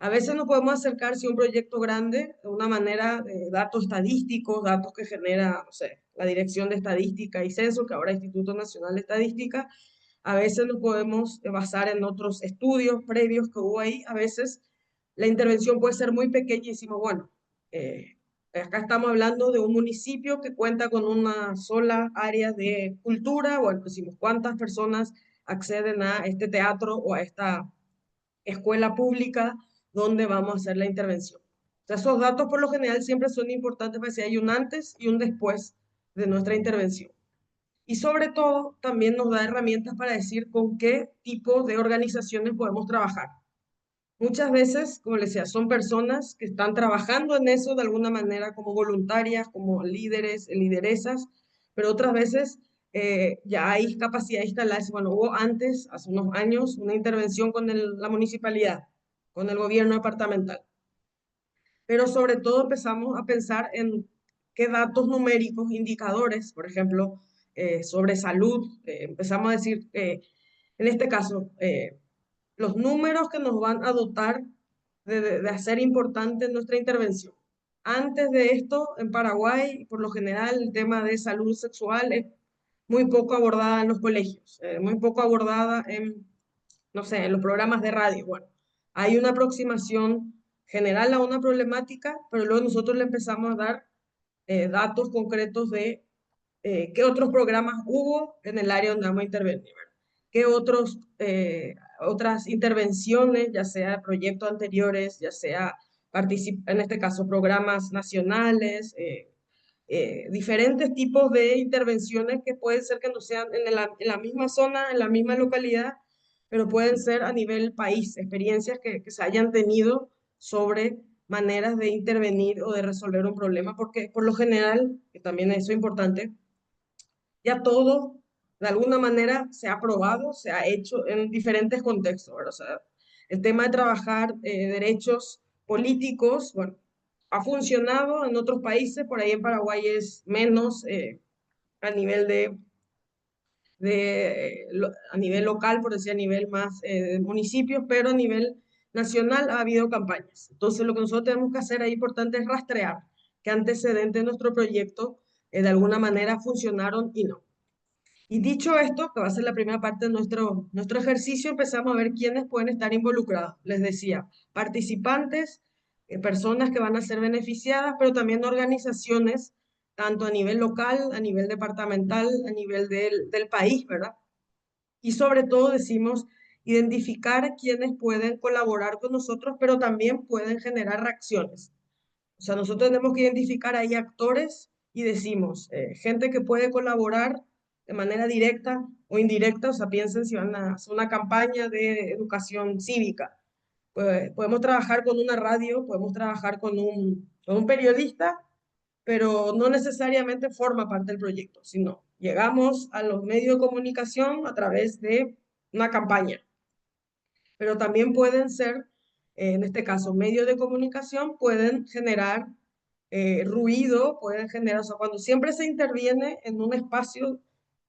A veces nos podemos acercar, si un proyecto grande, de una manera de datos estadísticos, datos que genera, no sé, la Dirección de Estadística y Censo, que ahora es Instituto Nacional de Estadística. A veces nos podemos basar en otros estudios previos que hubo ahí. A veces la intervención puede ser muy pequeña y decimos, bueno, acá estamos hablando de un municipio que cuenta con una sola área de cultura. Bueno, decimos, ¿cuántas personas acceden a este teatro o a esta escuela pública donde vamos a hacer la intervención? O sea, esos datos por lo general siempre son importantes para si hay un antes y un después de nuestra intervención. Y sobre todo, también nos da herramientas para decir con qué tipo de organizaciones podemos trabajar. Muchas veces, como les decía, son personas que están trabajando en eso de alguna manera como voluntarias, como líderes, lideresas, pero otras veces ya hay capacidad instalada. Bueno, hubo antes, hace unos años, una intervención con la municipalidad, con el gobierno departamental. Pero sobre todo empezamos a pensar en qué datos numéricos, indicadores, por ejemplo, sobre salud, empezamos a decir, en este caso, los números que nos van a dotar de hacer importante nuestra intervención. Antes de esto, en Paraguay, por lo general, el tema de salud sexual es muy poco abordada en los colegios, muy poco abordada en, no sé, en los programas de radio. Bueno, hay una aproximación general a una problemática, pero luego nosotros le empezamos a dar datos concretos de qué otros programas hubo en el área donde vamos a intervenir, ¿verdad? Qué otras intervenciones, ya sea proyectos anteriores, ya sea en este caso programas nacionales, diferentes tipos de intervenciones que pueden ser que no sean en la misma zona, en la misma localidad, pero pueden ser a nivel país, experiencias que se hayan tenido sobre maneras de intervenir o de resolver un problema, porque por lo general, que también eso es importante, ya todo de alguna manera se ha probado, se ha hecho en diferentes contextos, ¿verdad? O sea, el tema de trabajar derechos políticos, bueno, ha funcionado en otros países, por ahí en Paraguay es menos a nivel a nivel local, por decir a nivel más de municipios, pero a nivel nacional ha habido campañas. Entonces, lo que nosotros tenemos que hacer ahí importante es rastrear qué antecedentes de nuestro proyecto de alguna manera funcionaron y no. Y dicho esto, que va a ser la primera parte de nuestro ejercicio, empezamos a ver quiénes pueden estar involucrados. Les decía, participantes, personas que van a ser beneficiadas, pero también organizaciones, tanto a nivel local, a nivel departamental, a nivel del país, ¿verdad? Y sobre todo decimos, identificar quiénes pueden colaborar con nosotros, pero también pueden generar reacciones. O sea, nosotros tenemos que identificar ahí actores y decimos, gente que puede colaborar de manera directa o indirecta. O sea, piensen si van a hacer una campaña de educación cívica. Pues, podemos trabajar con una radio, podemos trabajar con un periodista, pero no necesariamente forma parte del proyecto, sino llegamos a los medios de comunicación a través de una campaña. Pero también pueden ser, en este caso, medios de comunicación pueden generar ruido, pueden generar, o sea, cuando siempre se interviene en un espacio,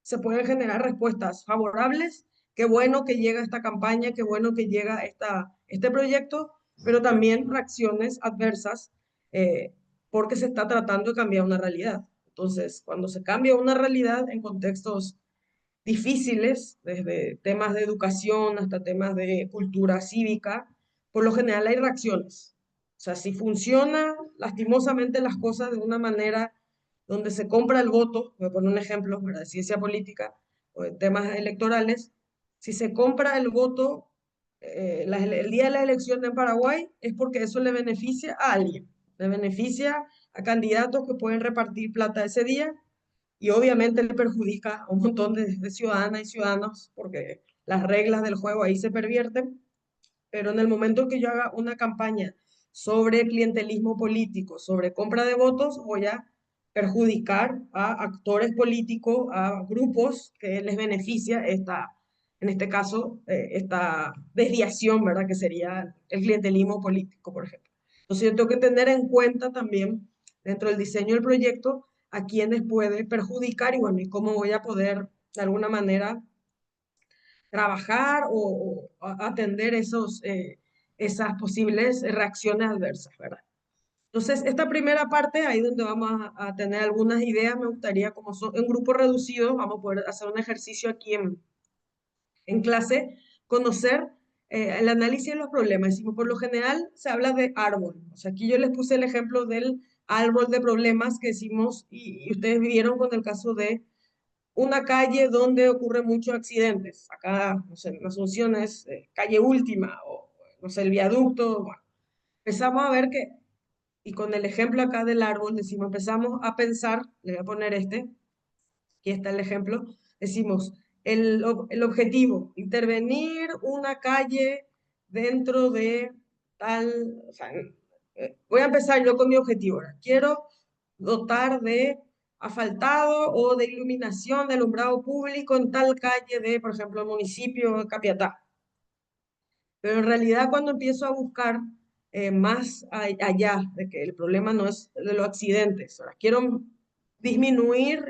se pueden generar respuestas favorables. Qué bueno que llega esta campaña, qué bueno que llega este proyecto, pero también reacciones adversas porque se está tratando de cambiar una realidad. Entonces, cuando se cambia una realidad en contextos difíciles, desde temas de educación hasta temas de cultura cívica, por lo general hay reacciones. O sea, si funciona lastimosamente las cosas de una manera donde se compra el voto, voy a poner un ejemplo, ¿verdad?, de ciencia política o de temas electorales, si se compra el voto el día de la elección en Paraguay es porque eso le beneficia a alguien, le beneficia a candidatos que pueden repartir plata ese día y obviamente le perjudica a un montón de ciudadanas y ciudadanos porque las reglas del juego ahí se pervierten. Pero en el momento que yo haga una campaña sobre clientelismo político, sobre compra de votos, voy a perjudicar a actores políticos, a grupos que les beneficia en este caso, esta desviación, ¿verdad? Que sería el clientelismo político, por ejemplo. Entonces yo tengo que tener en cuenta también, dentro del diseño del proyecto, a quienes puede perjudicar y, bueno, y cómo voy a poder, de alguna manera, trabajar o atender esas posibles reacciones adversas, ¿verdad? Entonces, esta primera parte, ahí donde vamos a tener algunas ideas, me gustaría, como son en grupos reducidos, vamos a poder hacer un ejercicio aquí en clase, conocer el análisis de los problemas. Decimos, por lo general se habla de árbol. O sea, aquí yo les puse el ejemplo del árbol de problemas que decimos, y ustedes vieron con el caso de una calle donde ocurren muchos accidentes. Acá, no sé, en Asunción es calle Última o, no sé, el viaducto. Bueno, empezamos a ver que, y con el ejemplo acá del árbol, decimos, empezamos a pensar, le voy a poner aquí está el ejemplo, decimos, el objetivo, intervenir una calle dentro de tal, o sea, voy a empezar yo con mi objetivo. Ahora. Quiero dotar de asfaltado o de iluminación de alumbrado público en tal calle de, por ejemplo, el municipio de Capiatá. Pero en realidad cuando empiezo a buscar más allá de que el problema no es de los accidentes, ahora quiero disminuir,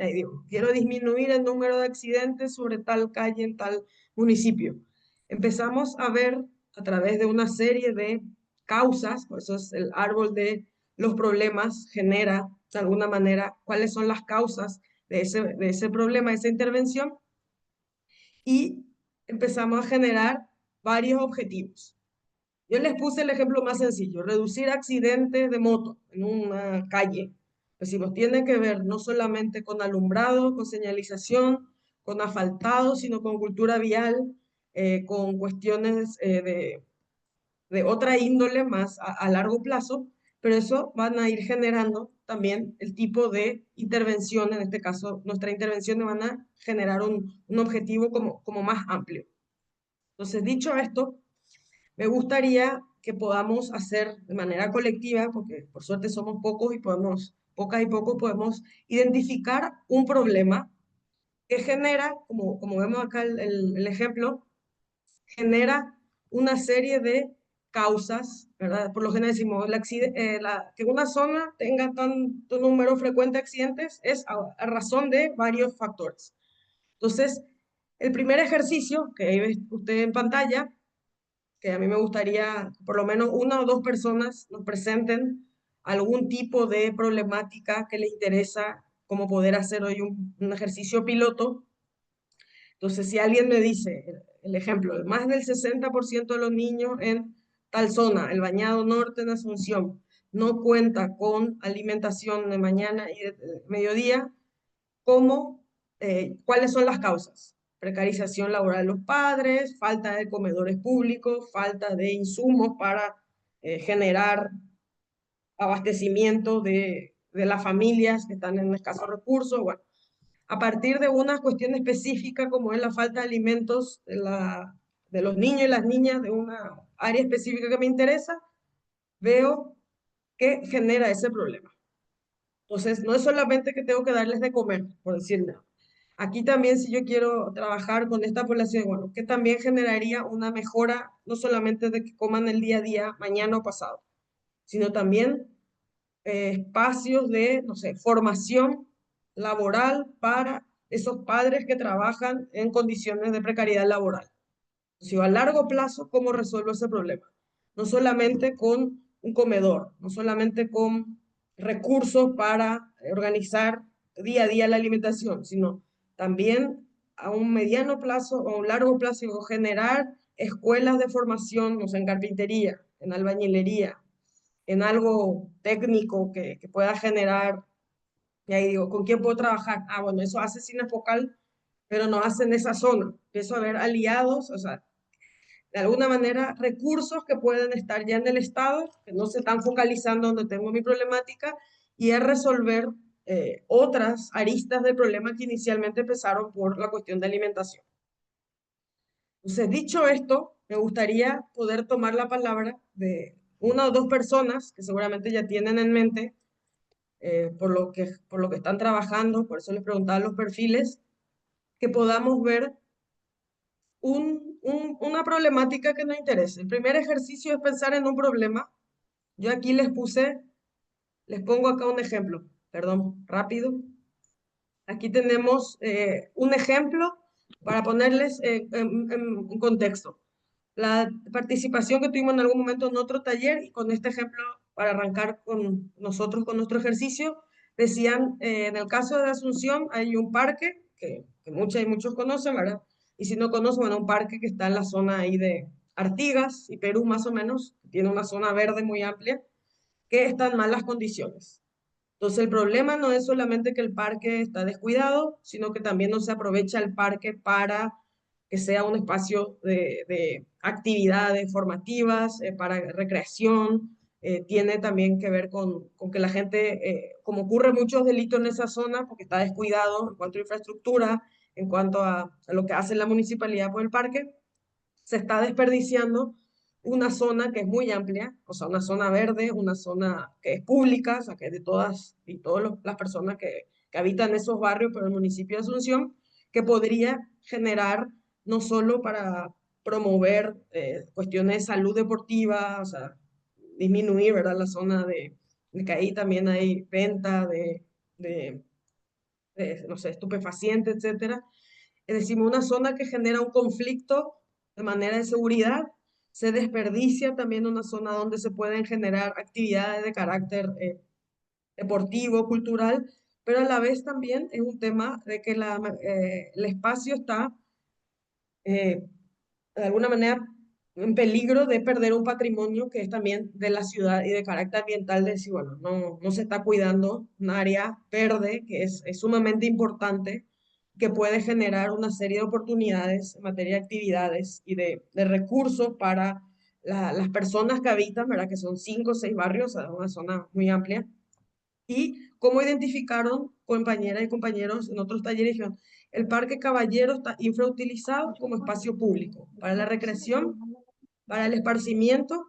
quiero disminuir el número de accidentes sobre tal calle en tal municipio. Empezamos a ver a través de una serie de causas, por eso es el árbol de los problemas, genera de alguna manera cuáles son las causas de ese problema, de esa intervención, y empezamos a generar varios objetivos. Yo les puse el ejemplo más sencillo, reducir accidentes de moto en una calle. Decimos, tiene que ver no solamente con alumbrado, con señalización, con asfaltado, sino con cultura vial, con cuestiones de otra índole más a largo plazo, pero eso van a ir generando también el tipo de intervención, en este caso nuestra intervención van a generar un objetivo como más amplio. Entonces, dicho esto, me gustaría que podamos hacer de manera colectiva, porque por suerte somos pocos y pocas y pocos, podemos identificar un problema que genera, como vemos acá el ejemplo, genera una serie de causas, ¿verdad? Por lo general decimos, que una zona tenga tanto número frecuente de accidentes es a razón de varios factores. Entonces, el primer ejercicio que ahí ve usted en pantalla, que a mí me gustaría por lo menos una o dos personas nos presenten algún tipo de problemática que les interesa, como poder hacer hoy un ejercicio piloto. Entonces, si alguien me dice, el ejemplo, más del 60% de los niños en tal zona, el Bañado Norte en Asunción, no cuenta con alimentación de mañana y de mediodía, ¿cómo, cuáles son las causas? Precarización laboral de los padres, falta de comedores públicos, falta de insumos para generar abastecimiento de las familias que están en escasos recursos. Bueno, a partir de una cuestión específica como es la falta de alimentos de los niños y las niñas de una área específica que me interesa, veo que genera ese problema. Entonces, no es solamente que tengo que darles de comer, por decirlo. Aquí también, si yo quiero trabajar con esta población, bueno, que también generaría una mejora, no solamente de que coman el día a día, mañana o pasado, sino también espacios de, no sé, formación laboral para esos padres que trabajan en condiciones de precariedad laboral. Si a largo plazo, ¿cómo resuelvo ese problema? No solamente con un comedor, no solamente con recursos para organizar día a día la alimentación, sino también a un mediano plazo o a un largo plazo generar escuelas de formación, no sé, en carpintería, en albañilería, en algo técnico que pueda generar, y ahí digo, ¿con quién puedo trabajar? Ah, bueno, eso hace Cine Focal, pero no hace en esa zona. Empiezo a ver aliados, o sea, de alguna manera, recursos que pueden estar ya en el Estado, que no se están focalizando donde tengo mi problemática, y es resolver otras aristas del problema que inicialmente empezaron por la cuestión de alimentación. Entonces, dicho esto, me gustaría poder tomar la palabra de una o dos personas que seguramente ya tienen en mente por lo que están trabajando, por eso les preguntaba los perfiles, que podamos ver una problemática que nos interese. El primer ejercicio es pensar en un problema. Yo aquí les pongo acá un ejemplo, perdón, rápido. Aquí tenemos un ejemplo para ponerles en contexto. La participación que tuvimos en algún momento en otro taller y con este ejemplo para arrancar con nosotros con nuestro ejercicio, decían, en el caso de Asunción hay un parque que muchas y muchos conocen, ¿verdad? Y si no conocen, bueno, un parque que está en la zona ahí de Artigas y Perú más o menos, tiene una zona verde muy amplia, que está en malas condiciones. Entonces el problema no es solamente que el parque está descuidado, sino que también no se aprovecha el parque para que sea un espacio de actividades formativas, para recreación. Tiene también que ver con que la gente, como ocurre muchos delitos en esa zona, porque está descuidado en cuanto a infraestructura, en cuanto a lo que hace la municipalidad por el parque, se está desperdiciando una zona que es muy amplia, o sea, una zona verde, una zona que es pública, o sea, que es de todas y todas las personas que habitan esos barrios, pero el municipio de Asunción, que podría generar no solo para promover cuestiones de salud deportiva, o sea, disminuir, ¿verdad? La zona de que ahí también hay venta de, no sé, estupefacientes, etcétera. Es decir, una zona que genera un conflicto de manera de seguridad, se desperdicia también una zona donde se pueden generar actividades de carácter deportivo, cultural, pero a la vez también es un tema de que el espacio está eh, de alguna manera en peligro de perder un patrimonio que es también de la ciudad y de carácter ambiental, de decir, bueno, no se está cuidando un área verde que es sumamente importante, que puede generar una serie de oportunidades en materia de actividades y de recursos para las personas que habitan, ¿verdad? Que son 5 o 6 barrios, o sea, una zona muy amplia. Y cómo identificaron compañeras y compañeros en otros talleres, dijeron, el Parque Caballero está infrautilizado como espacio público para la recreación, para el esparcimiento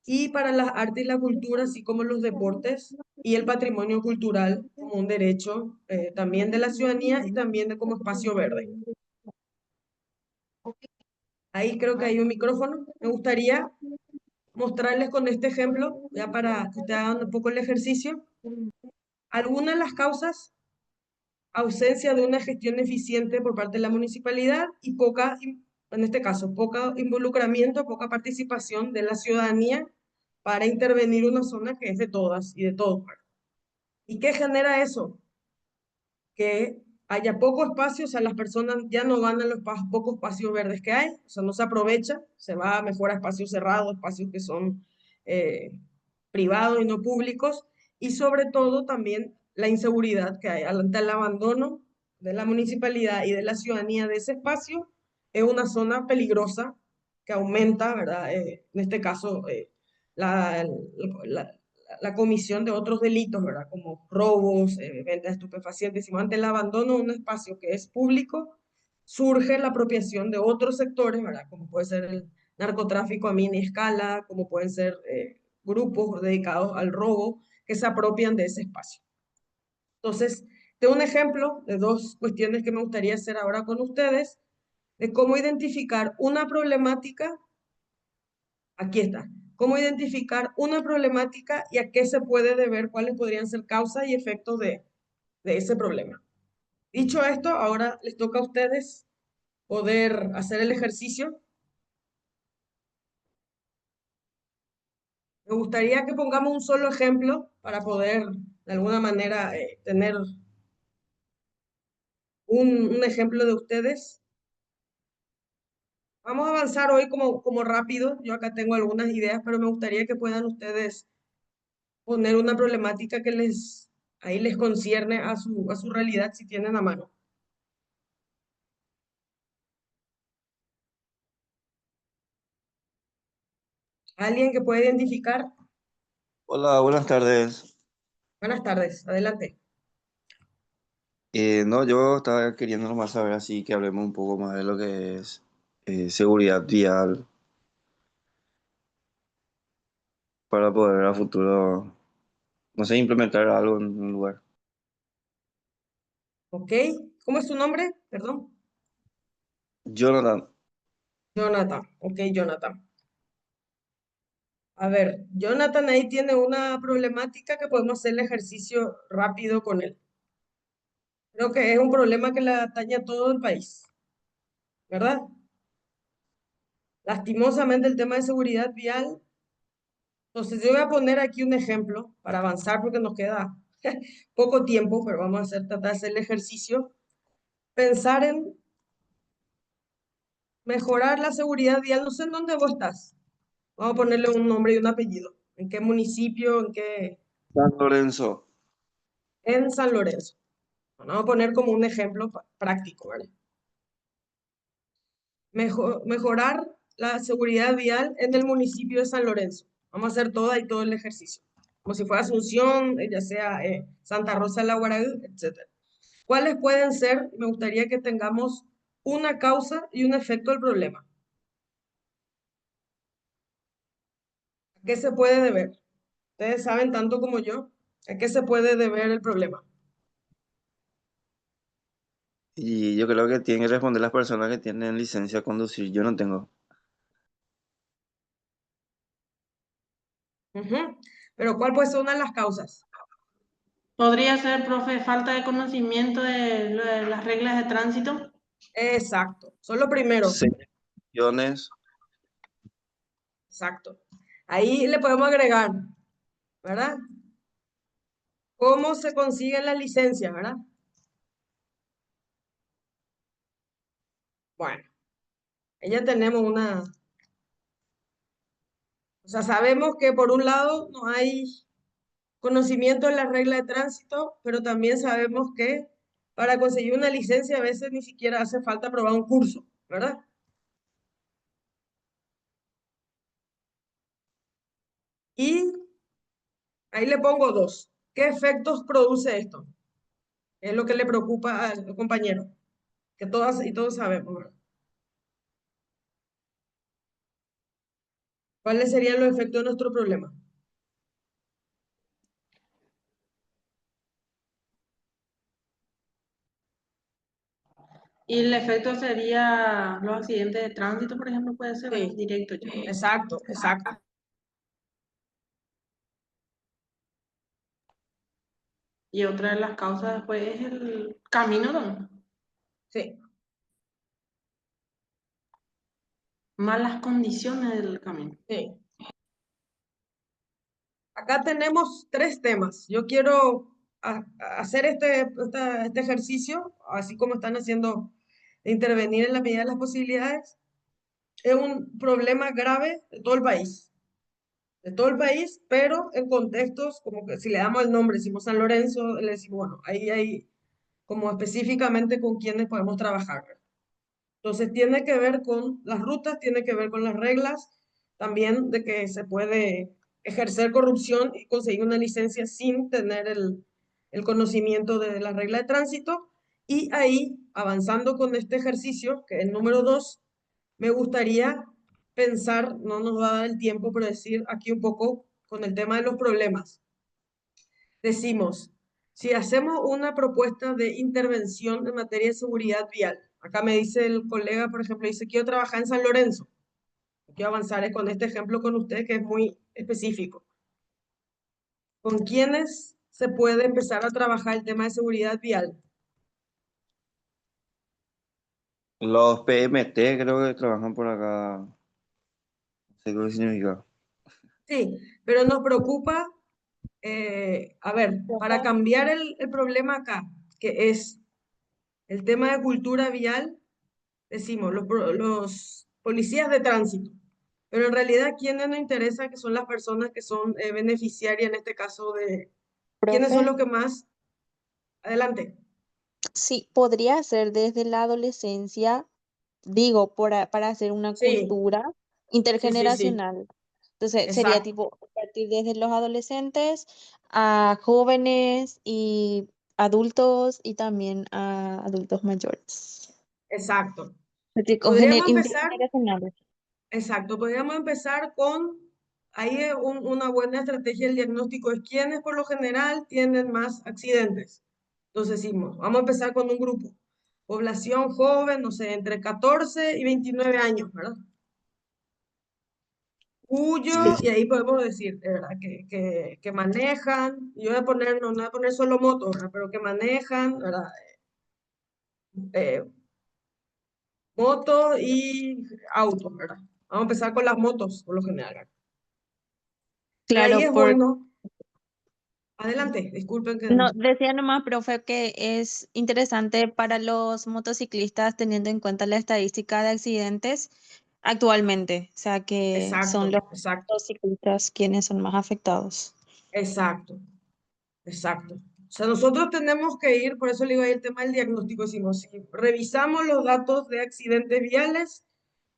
y para las artes y la cultura, así como los deportes y el patrimonio cultural como un derecho también de la ciudadanía y también de como espacio verde. Ahí creo que hay un micrófono. Me gustaría mostrarles con este ejemplo, ya para que ustedes hagan un poco el ejercicio, algunas de las causas: ausencia de una gestión eficiente por parte de la municipalidad y en este caso, poco involucramiento, poca participación de la ciudadanía para intervenir una zona que es de todas y de todos. ¿Y qué genera eso? Que haya poco espacio, o sea, las personas ya no van a los pocos espacios verdes que hay, o sea, no se aprovecha, se va mejor a espacios cerrados, espacios que son eh, privados y no públicos, y sobre todo también la inseguridad que hay ante el abandono de la municipalidad y de la ciudadanía de ese espacio. Es una zona peligrosa que aumenta, ¿verdad? En este caso, la, la, la comisión de otros delitos, ¿verdad? Como robos, venta de estupefacientes, y ante el abandono de un espacio que es público, surge la apropiación de otros sectores, ¿verdad? Como puede ser el narcotráfico a mini escala, como pueden ser grupos dedicados al robo que se apropian de ese espacio. Entonces, tengo un ejemplo de 2 cuestiones que me gustaría hacer ahora con ustedes, de cómo identificar una problemática. Aquí está. ¿Cómo identificar una problemática y a qué se puede deber, cuáles podrían ser causas y efectos de ese problema? Dicho esto, ahora les toca a ustedes poder hacer el ejercicio. Me gustaría que pongamos un solo ejemplo para poder, de alguna manera, tener un ejemplo de ustedes. Vamos a avanzar hoy como rápido. Yo acá tengo algunas ideas, pero me gustaría que puedan ustedes poner una problemática que ahí les concierne a su realidad si tienen a mano. ¿Alguien que pueda identificar? Hola, buenas tardes. Buenas tardes, adelante. No, yo estaba queriendo nomás saber así que hablemos un poco más de lo que es seguridad vial para poder a futuro, no sé, implementar algo en un lugar. ¿Ok? ¿Cómo es tu nombre? Perdón. Jonathan, Jonathan, ok, Jonathan. A ver, Jonathan ahí tiene una problemática que podemos hacer el ejercicio rápido con él. Creo que es un problema que le atañe a todo el país, ¿verdad? Lastimosamente el tema de seguridad vial. Entonces yo voy a poner aquí un ejemplo para avanzar porque nos queda poco tiempo, pero vamos a tratar de hacer el ejercicio. Pensar en mejorar la seguridad vial. No sé en dónde vos estás. Vamos a ponerle un nombre y un apellido. ¿En qué municipio? ¿En qué? San Lorenzo. En San Lorenzo. Bueno, vamos a poner como un ejemplo práctico, ¿verdad? Mejorar la seguridad vial en el municipio de San Lorenzo. Vamos a hacer todo el ejercicio. Como si fuera Asunción, ya sea Santa Rosa de la Guaraí, etc. ¿Cuáles pueden ser? Me gustaría que tengamos una causa y un efecto del problema. ¿A qué se puede deber? Ustedes saben tanto como yo. ¿A qué se puede deber el problema? Y yo creo que tienen que responder las personas que tienen licencia a conducir. Yo no tengo. Ujú. Pero ¿cuál puede ser una de las causas? Podría ser, profe, falta de conocimiento de, lo de las reglas de tránsito. Exacto. Son lo primero. Señales. Exacto. Ahí le podemos agregar, ¿verdad? ¿Cómo se consiguen las licencias, verdad? Bueno, ya tenemos una. O sea, sabemos que por un lado no hay conocimiento de las reglas de tránsito, pero también sabemos que para conseguir una licencia a veces ni siquiera hace falta aprobar un curso, ¿verdad? Y ahí le pongo dos. ¿Qué efectos produce esto? Es lo que le preocupa al compañero, que todas y todos sabemos, ¿verdad? ¿Cuáles serían los efectos de nuestro problema? Y el efecto sería los accidentes de tránsito, por ejemplo, puede ser, ¿verdad? Sí, Directo ya. exacto, exacto. Y otra de las causas después es el camino también. Sí, Malas condiciones del camino. sí. Acá tenemos tres temas. Yo quiero hacer este ejercicio, así como están haciendo, de intervenir en la medida de las posibilidades. Es un problema grave de todo el país, pero en contextos como que si le damos el nombre, decimos San Lorenzo, le decimos, bueno, ahí hay como específicamente con quienes podemos trabajar. Entonces tiene que ver con las rutas, tiene que ver con las reglas, también de que se puede ejercer corrupción y conseguir una licencia sin tener el conocimiento de la regla de tránsito. Y ahí, avanzando con este ejercicio, que es el número 2, me gustaría pensar, no nos va a dar el tiempo, pero decir aquí un poco con el tema de los problemas. Decimos, si hacemos una propuesta de intervención en materia de seguridad vial, acá me dice el colega, por ejemplo, dice, quiero trabajar en San Lorenzo. Quiero avanzar con este ejemplo con usted que es muy específico. ¿Con quiénes se puede empezar a trabajar el tema de seguridad vial? Los PMT creo que trabajan por acá. No sé qué significa. Sí, pero nos preocupa, a ver, para cambiar el problema acá, que es el tema de cultura vial, decimos, los policías de tránsito. Pero en realidad, ¿quiénes nos interesa que son las personas que son beneficiarias en este caso de... ¿Quiénes son Profe, los que más? Adelante. sí, podría ser desde la adolescencia, digo, para hacer una Sí, cultura sí. intergeneracional. Entonces, sería Exacto, tipo partir desde los adolescentes a jóvenes y adultos y también a adultos mayores. exacto. Es decir, Podríamos empezar, intergeneracionales. exacto, podríamos empezar con, ahí es una buena estrategia el diagnóstico es quiénes por lo general tienen más accidentes. Entonces decimos, vamos a empezar con un grupo. población joven, no sé, entre 14 y 29 años, ¿verdad? Cuyo, y ahí podemos decir, ¿verdad? Que manejan, yo voy a poner, no voy a poner solo motos, ¿verdad? Pero que manejan, ¿verdad? Eh, motos y autos, ¿verdad? Vamos a empezar con las motos, por lo general, ¿verdad? Pero ahí Claro, es bueno, adelante, disculpen que... no, decía nomás, profe, que es interesante para los motociclistas teniendo en cuenta la estadística de accidentes actualmente, o sea que son Exacto, los exacto, motociclistas quienes son más afectados. exacto. Exacto. O sea, nosotros tenemos que ir, por eso le digo ahí el tema del diagnóstico, decimos, si revisamos los datos de accidentes viales,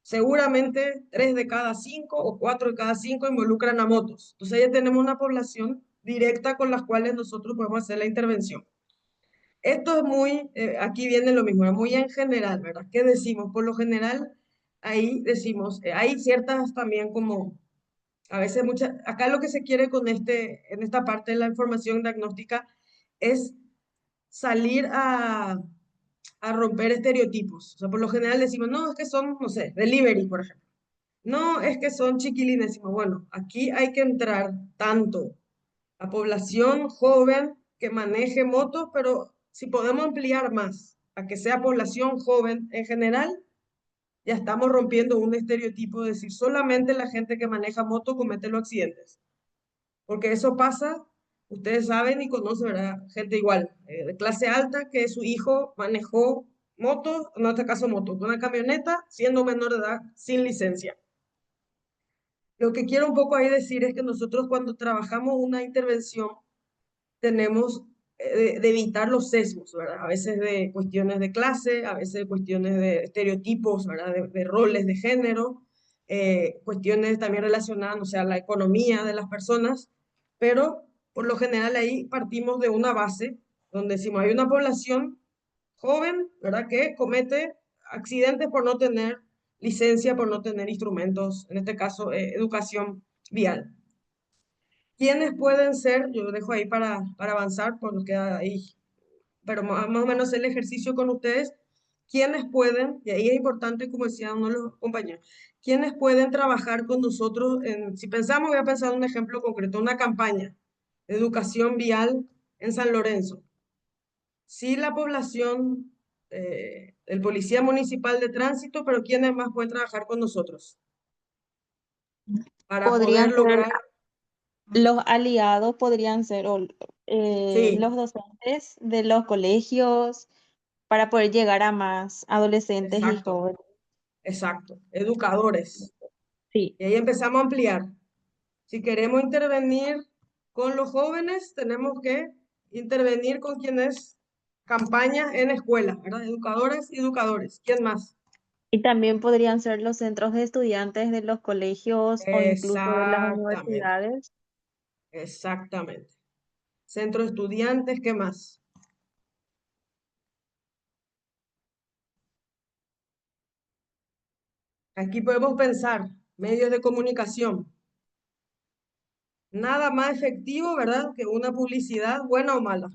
seguramente 3 de cada 5 o 4 de cada 5 involucran a motos. Entonces ya tenemos una población directa con las cuales nosotros podemos hacer la intervención. Esto es muy, aquí viene lo mismo, es muy en general, ¿verdad? ¿Qué decimos? Por lo general, ahí decimos, hay ciertas también como a veces muchas, acá lo que se quiere con en esta parte de la información diagnóstica es salir a romper estereotipos. O sea, por lo general decimos, no, es que son, no sé, delivery, por ejemplo. No, es que son chiquilines. Decimos, bueno, aquí hay que entrar tanto a población joven que maneje motos, pero si podemos ampliar más a que sea población joven en general, ya estamos rompiendo un estereotipo de decir solamente la gente que maneja moto comete los accidentes. Porque eso pasa, ustedes saben y conocen, ¿verdad? Gente igual, de clase alta, que su hijo manejó moto, en este caso moto, una camioneta, siendo menor de edad, sin licencia. Lo que quiero un poco ahí decir es que nosotros cuando trabajamos una intervención tenemos de evitar los sesgos, ¿verdad? A veces de cuestiones de clase, a veces de cuestiones de estereotipos, ¿verdad? De roles de género, cuestiones también relacionadas, o sea, la economía de las personas, pero por lo general ahí partimos de una base donde decimos hay una población joven, ¿verdad? Que comete accidentes por no tener licencia, por no tener instrumentos, en este caso, educación vial. ¿Quiénes pueden ser? Yo lo dejo ahí para avanzar, pues nos queda ahí, pero más o menos el ejercicio con ustedes. ¿Quiénes pueden? Y ahí es importante, como decía uno de los compañeros, ¿quiénes pueden trabajar con nosotros? Si pensamos, voy a pensar en un ejemplo concreto, una campaña de educación vial en San Lorenzo. Sí, la población, el policía municipal de tránsito, pero ¿quiénes más pueden trabajar con nosotros? Para poder Podrían ser lograr, los aliados, podrían ser sí, los docentes de los colegios para poder llegar a más adolescentes y exacto. jóvenes. Exacto, educadores. Sí. Y ahí empezamos a ampliar. Si queremos intervenir con los jóvenes, tenemos que intervenir con quienes campañas en escuelas, ¿verdad? Educadores y educadores. ¿Quién más? Y también podrían ser los centros de estudiantes de los colegios o incluso de las Exactamente, universidades. exactamente. Centro de estudiantes, ¿qué más? Aquí podemos pensar, medios de comunicación. Nada más efectivo, ¿verdad? Que una publicidad, buena o mala.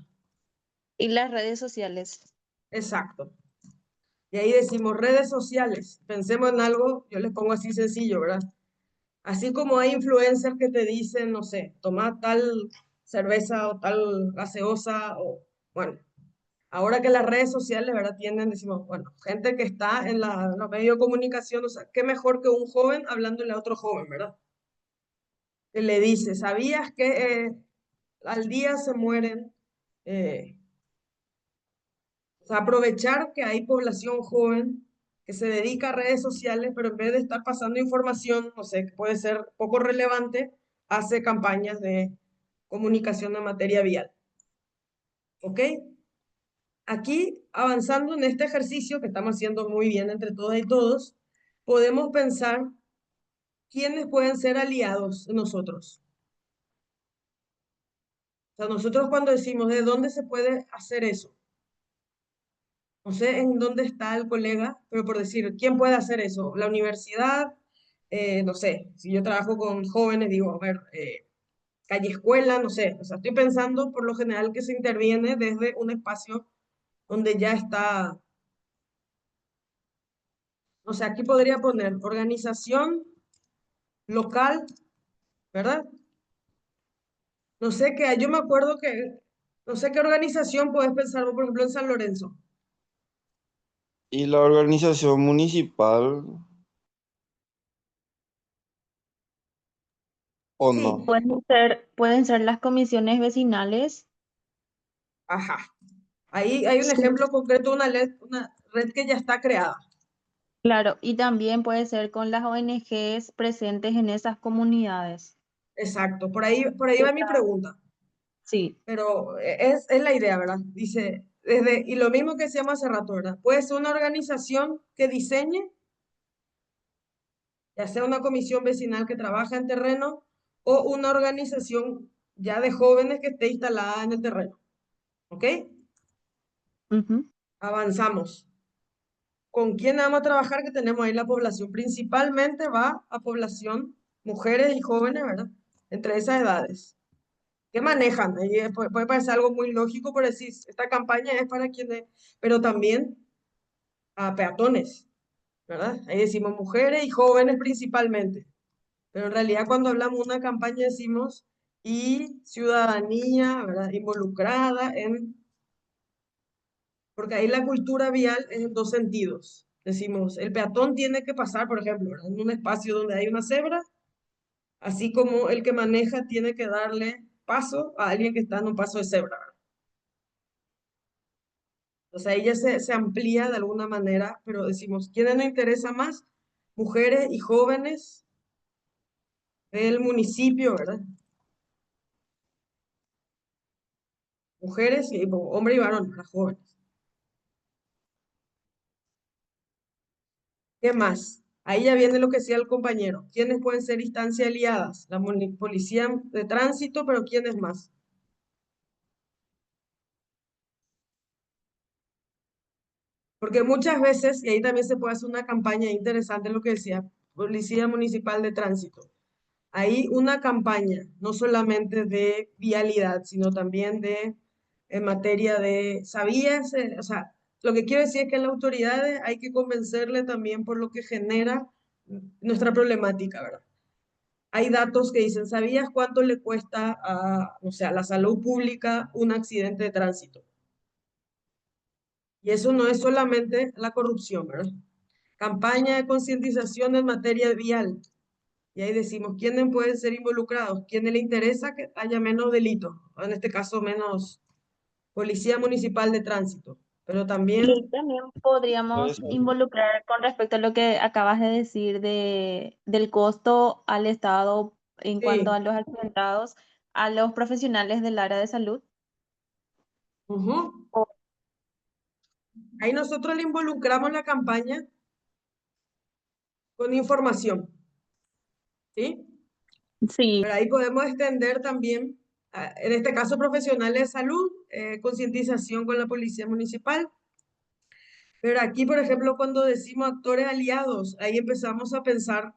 Y las redes sociales. Exacto. Y ahí decimos redes sociales. Pensemos en algo, yo les pongo así sencillo, ¿verdad? Así como hay influencers que te dicen, no sé, toma tal cerveza o tal gaseosa, o bueno, ahora que las redes sociales, ¿verdad? Tienen, decimos, bueno, gente que está en los medios de comunicación, o sea, qué mejor que un joven hablándole a otro joven, ¿verdad? Que le dice, ¿sabías que al día se mueren? eh, O sea, aprovechar que hay población joven que se dedica a redes sociales, pero en vez de estar pasando información, no sé, que puede ser poco relevante, hace campañas de comunicación en materia vial. ¿Ok? Aquí, avanzando en este ejercicio que estamos haciendo muy bien entre todas y todos, podemos pensar quiénes pueden ser aliados de nosotros. O sea, nosotros cuando decimos de dónde se puede hacer eso, no sé en dónde está el colega, pero por decir, ¿quién puede hacer eso? La universidad, no sé, si yo trabajo con jóvenes, digo, a ver, calle escuela, no sé, o sea, estoy pensando por lo general que se interviene desde un espacio donde ya está O sea, aquí podría poner organización local, ¿verdad? No sé qué, yo me acuerdo que, no sé qué organización puedes pensar, vos, por ejemplo, en San Lorenzo. Y la organización municipal, ¿o Sí, no? Pueden ser las comisiones vecinales, ajá. Ahí hay un sí, ejemplo concreto, una red que ya está creada. claro, y también puede ser con las ONGs presentes en esas comunidades. Exacto, por ahí va mi pregunta. Sí, Pero es la idea, ¿verdad? Dice, y lo mismo que decíamos hace rato, ¿verdad? Puede ser una organización que diseñe, ya sea una comisión vecinal que trabaja en terreno o una organización ya de jóvenes que esté instalada en el terreno. ¿Ok? ujú. Avanzamos. ¿Con quién vamos a trabajar? Que tenemos ahí la población. Principalmente va a población, mujeres y jóvenes, ¿verdad? Entre esas edades. ¿Qué manejan? Ahí puede parecer algo muy lógico, por decir, esta campaña es para quienes, pero también a peatones, ¿verdad? Ahí decimos mujeres y jóvenes principalmente, pero en realidad cuando hablamos de una campaña decimos y ciudadanía, ¿verdad? Involucrada porque ahí la cultura vial es en dos sentidos. Decimos, el peatón tiene que pasar, por ejemplo, ¿verdad? En un espacio donde hay una cebra, así como el que maneja tiene que darle paso a alguien que está en un paso de cebra, ¿verdad? O sea, ella se amplía de alguna manera, pero decimos, ¿quiénes nos interesa más? Mujeres y jóvenes del municipio, ¿verdad? Mujeres, y, hombre y varón, las jóvenes. ¿Qué más? Ahí ya viene lo que decía el compañero. ¿Quiénes pueden ser instancias aliadas? La policía de tránsito, pero ¿quiénes más? Porque muchas veces, y ahí también se puede hacer una campaña interesante, lo que decía, Policía Municipal de Tránsito. Hay una campaña, no solamente de vialidad, sino también de en materia de, ¿sabías? O sea, lo que quiero decir es que a las autoridades hay que convencerle también por lo que genera nuestra problemática, ¿verdad? Hay datos que dicen, ¿sabías cuánto le cuesta a, o sea, a la salud pública un accidente de tránsito? Y eso no es solamente la corrupción, ¿verdad? Campaña de concientización en materia vial. Y ahí decimos, ¿quiénes pueden ser involucrados? ¿Quiénes le interesa que haya menos delitos? O en este caso, menos policía municipal de tránsito. Pero Y también, también Puede podríamos ser. involucrar con respecto a lo que acabas de decir del costo al Estado en cuanto sí, a los accidentados, a los profesionales del área de salud. ujú. O- Ahí nosotros le involucramos la campaña con información, ¿sí? Sí, Pero ahí podemos extender también, en este caso, profesionales de salud, concientización con la policía municipal. Pero aquí, por ejemplo, cuando decimos actores aliados, ahí empezamos a pensar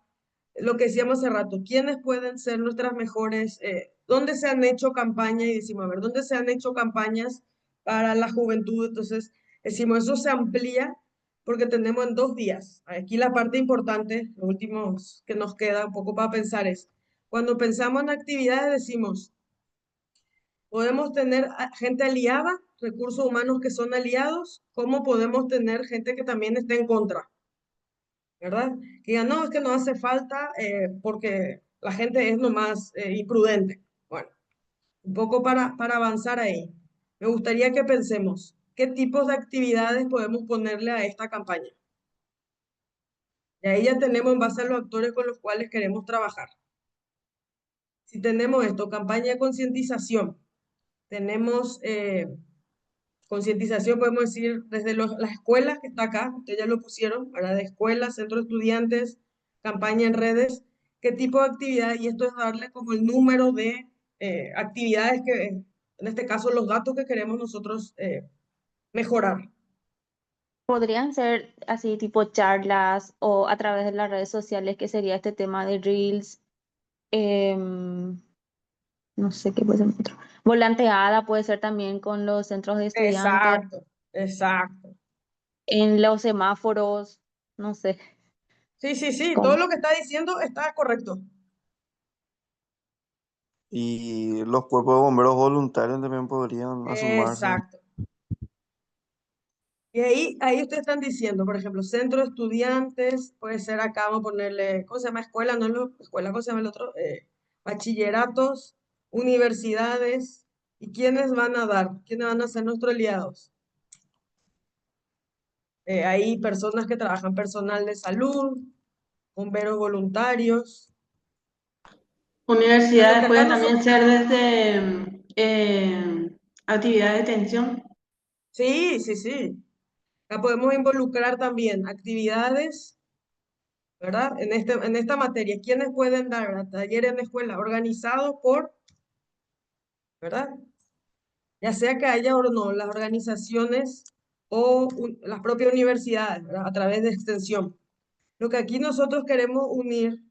lo que decíamos hace rato, ¿quiénes pueden ser nuestras mejores, dónde se han hecho campañas? Y decimos, a ver, ¿dónde se han hecho campañas para la juventud? Entonces, decimos, eso se amplía porque tenemos en 2 días. Aquí la parte importante, lo último que nos queda un poco para pensar es, cuando pensamos en actividades decimos, podemos tener gente aliada, recursos humanos que son aliados, ¿cómo podemos tener gente que también esté en contra? ¿Verdad? Que digan, no, es que no hace falta porque la gente es nomás imprudente. Bueno, un poco para avanzar ahí. Me gustaría que pensemos, ¿qué tipos de actividades podemos ponerle a esta campaña? Y ahí ya tenemos en base a los actores con los cuales queremos trabajar. Si tenemos esto, campaña de concientización, tenemos concientización, podemos decir, desde las escuelas que está acá, ustedes ya lo pusieron, ¿verdad? De escuelas, centros de estudiantes, campaña en redes, qué tipo de actividad, y esto es darle como el número de actividades que, en este caso, los datos que queremos nosotros mejorar. podrían ser así tipo charlas o a través de las redes sociales, que sería este tema de Reels. em, no sé qué puede ser otro. Volanteada puede ser también con los centros de estudiantes, Exacto, exacto. en los semáforos, no sé. Sí, sí, sí, todo ¿Cómo? lo que está diciendo está correcto. Y los cuerpos de bomberos voluntarios también podrían sumarse. Exacto. Y ahí ustedes están diciendo, por ejemplo, centro de estudiantes, puede ser acá, vamos a ponerle, ¿cómo se llama? Escuela, no es escuela, ¿cómo se llama el otro? Bachilleratos, universidades. ¿Y quiénes van a dar? ¿Quiénes van a ser nuestros aliados? Hay personas que trabajan personal de salud, bomberos voluntarios. A lo que Universidades acá puede no también ser desde actividades de extensión. Sí, sí, sí. Acá podemos involucrar también actividades, ¿verdad? En esta materia, ¿quiénes pueden dar, ¿verdad? Talleres en la escuela organizados por, ¿verdad? Ya sea que haya o no las organizaciones o las propias universidades, ¿verdad? A través de extensión. Lo que aquí nosotros queremos unir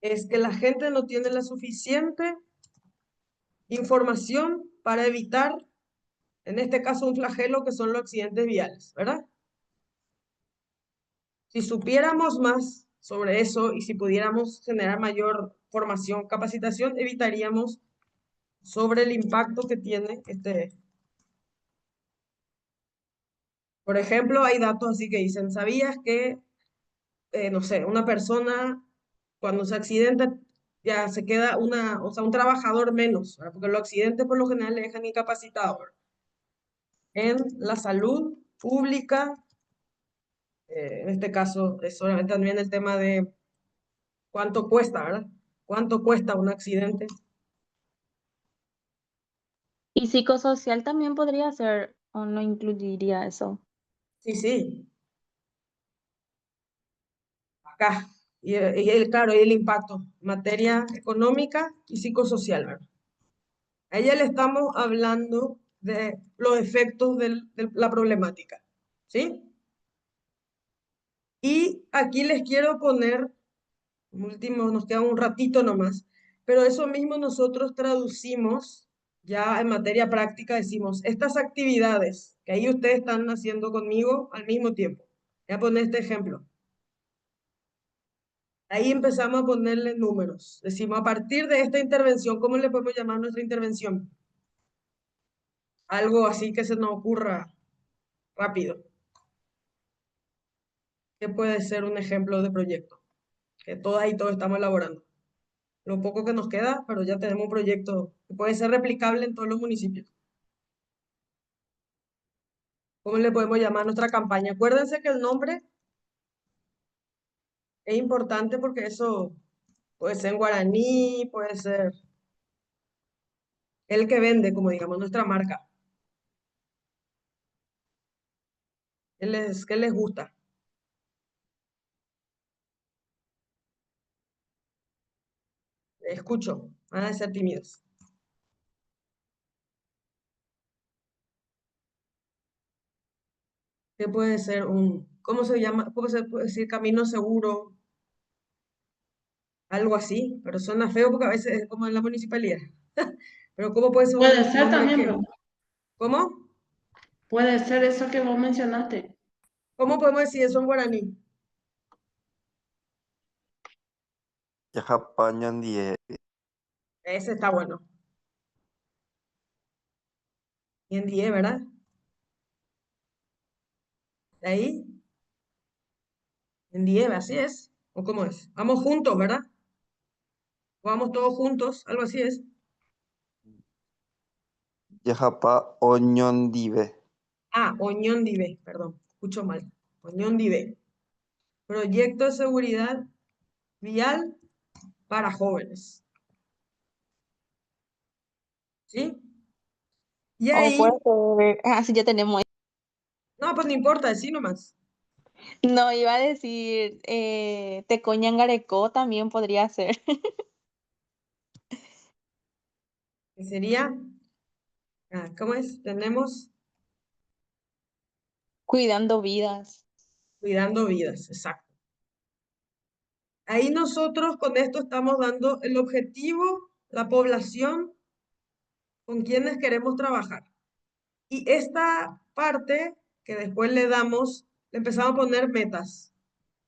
es que la gente no tiene la suficiente información para evitar, en este caso, un flagelo que son los accidentes viales, ¿verdad? Si supiéramos más sobre eso y si pudiéramos generar mayor formación, capacitación, evitaríamos sobre el impacto que tiene este. Por ejemplo, hay datos así que dicen, ¿sabías que, no sé, una persona cuando se accidenta ya se queda o sea, un trabajador menos, ¿verdad? Porque los accidentes por lo general le dejan incapacitado, ¿verdad? En la salud pública, en este caso es solamente también el tema de cuánto cuesta, ¿verdad? ¿Cuánto cuesta un accidente? Y psicosocial también podría ser, o no incluiría eso. Sí, sí, acá. Claro, y el impacto, materia económica y psicosocial, ¿verdad? A ella le estamos hablando de los efectos de la problemática, ¿sí? Y aquí les quiero poner, último, nos queda un ratito nomás, pero eso mismo nosotros traducimos ya en materia práctica, decimos, estas actividades que ahí ustedes están haciendo conmigo al mismo tiempo. Voy a poner este ejemplo. Ahí empezamos a ponerle números. Decimos, a partir de esta intervención, ¿cómo le podemos llamar nuestra intervención? Algo así que se nos ocurra rápido. ¿Qué puede ser un ejemplo de proyecto? Que todas y todos estamos elaborando. Lo poco que nos queda, pero ya tenemos un proyecto que puede ser replicable en todos los municipios. ¿Cómo le podemos llamar a nuestra campaña? Acuérdense que el nombre es importante porque eso puede ser en guaraní, puede ser el que vende, como digamos, nuestra marca. ¿Qué les gusta? Escucho, van a ser tímidos. ¿Qué puede ser cómo se llama? ¿Cómo se puede decir camino seguro? Algo así, pero suena feo porque a veces es como en la municipalidad. Pero ¿cómo puede ser Puede un ser nombre también, que? bro. ¿Cómo? Puede ser eso que vos mencionaste. ¿Cómo podemos decir eso en guaraní? Yajapañandie. Ese está bueno. Y en 10, ¿verdad? De ahí, en 10, así es. ¿O cómo es? Vamos juntos, ¿verdad? Vamos todos juntos, algo así es. Yajapa Oñondive. Oñón Dive, perdón, escucho mal. Oñón Dive. Proyecto de seguridad vial para jóvenes. ¿Sí? Y O puede ahí, ser, así ya tenemos. no, pues no importa, decí nomás. No, iba a decir, Tecoñangareco también podría ser. Que sería, ¿cómo es? Tenemos Cuidando vidas. cuidando vidas, exacto. Ahí nosotros con esto estamos dando el objetivo, la población con quienes queremos trabajar. Y esta parte que después le damos, le empezamos a poner metas.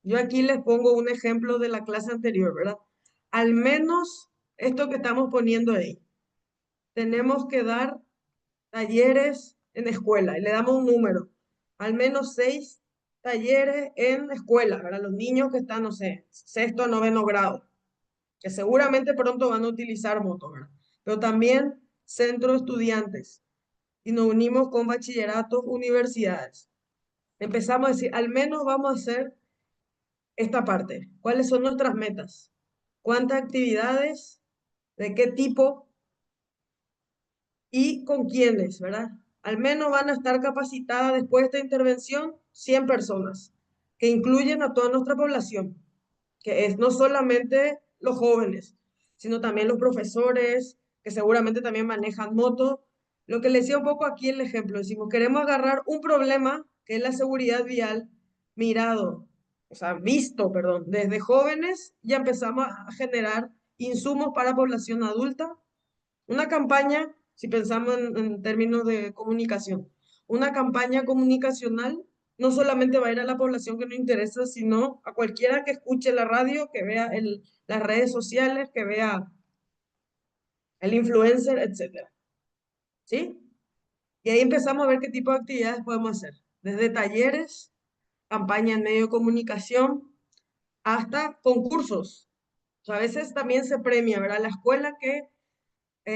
Yo aquí les pongo un ejemplo de la clase anterior, ¿verdad? Al menos esto que estamos poniendo ahí. Tenemos que dar talleres en escuela y le damos un número. Al menos 6 talleres en escuela, ¿verdad? Los niños que están, no sé, sexto a noveno grado, que seguramente pronto van a utilizar moto, ¿verdad? Pero también centro de estudiantes. Y nos unimos con bachilleratos, universidades. Empezamos a decir, al menos vamos a hacer esta parte. ¿Cuáles son nuestras metas? ¿Cuántas actividades? ¿De qué tipo? ¿Y con quiénes, verdad? Al menos van a estar capacitadas después de esta intervención 100 personas, que incluyen a toda nuestra población, que es no solamente los jóvenes, sino también los profesores, que seguramente también manejan moto. Lo que les decía un poco aquí el ejemplo, decimos, queremos agarrar un problema que es la seguridad vial, mirado, o sea, visto, perdón, desde jóvenes, ya empezamos a generar insumos para población adulta. Una campaña, si pensamos en términos de comunicación, una campaña comunicacional no solamente va a ir a la población que nos interesa, sino a cualquiera que escuche la radio, que vea las redes sociales, que vea el influencer, etcétera. ¿Sí? Y ahí empezamos a ver qué tipo de actividades podemos hacer. Desde talleres, campaña en medio de comunicación, hasta concursos. O sea, a veces también se premia, ¿verdad? La escuela que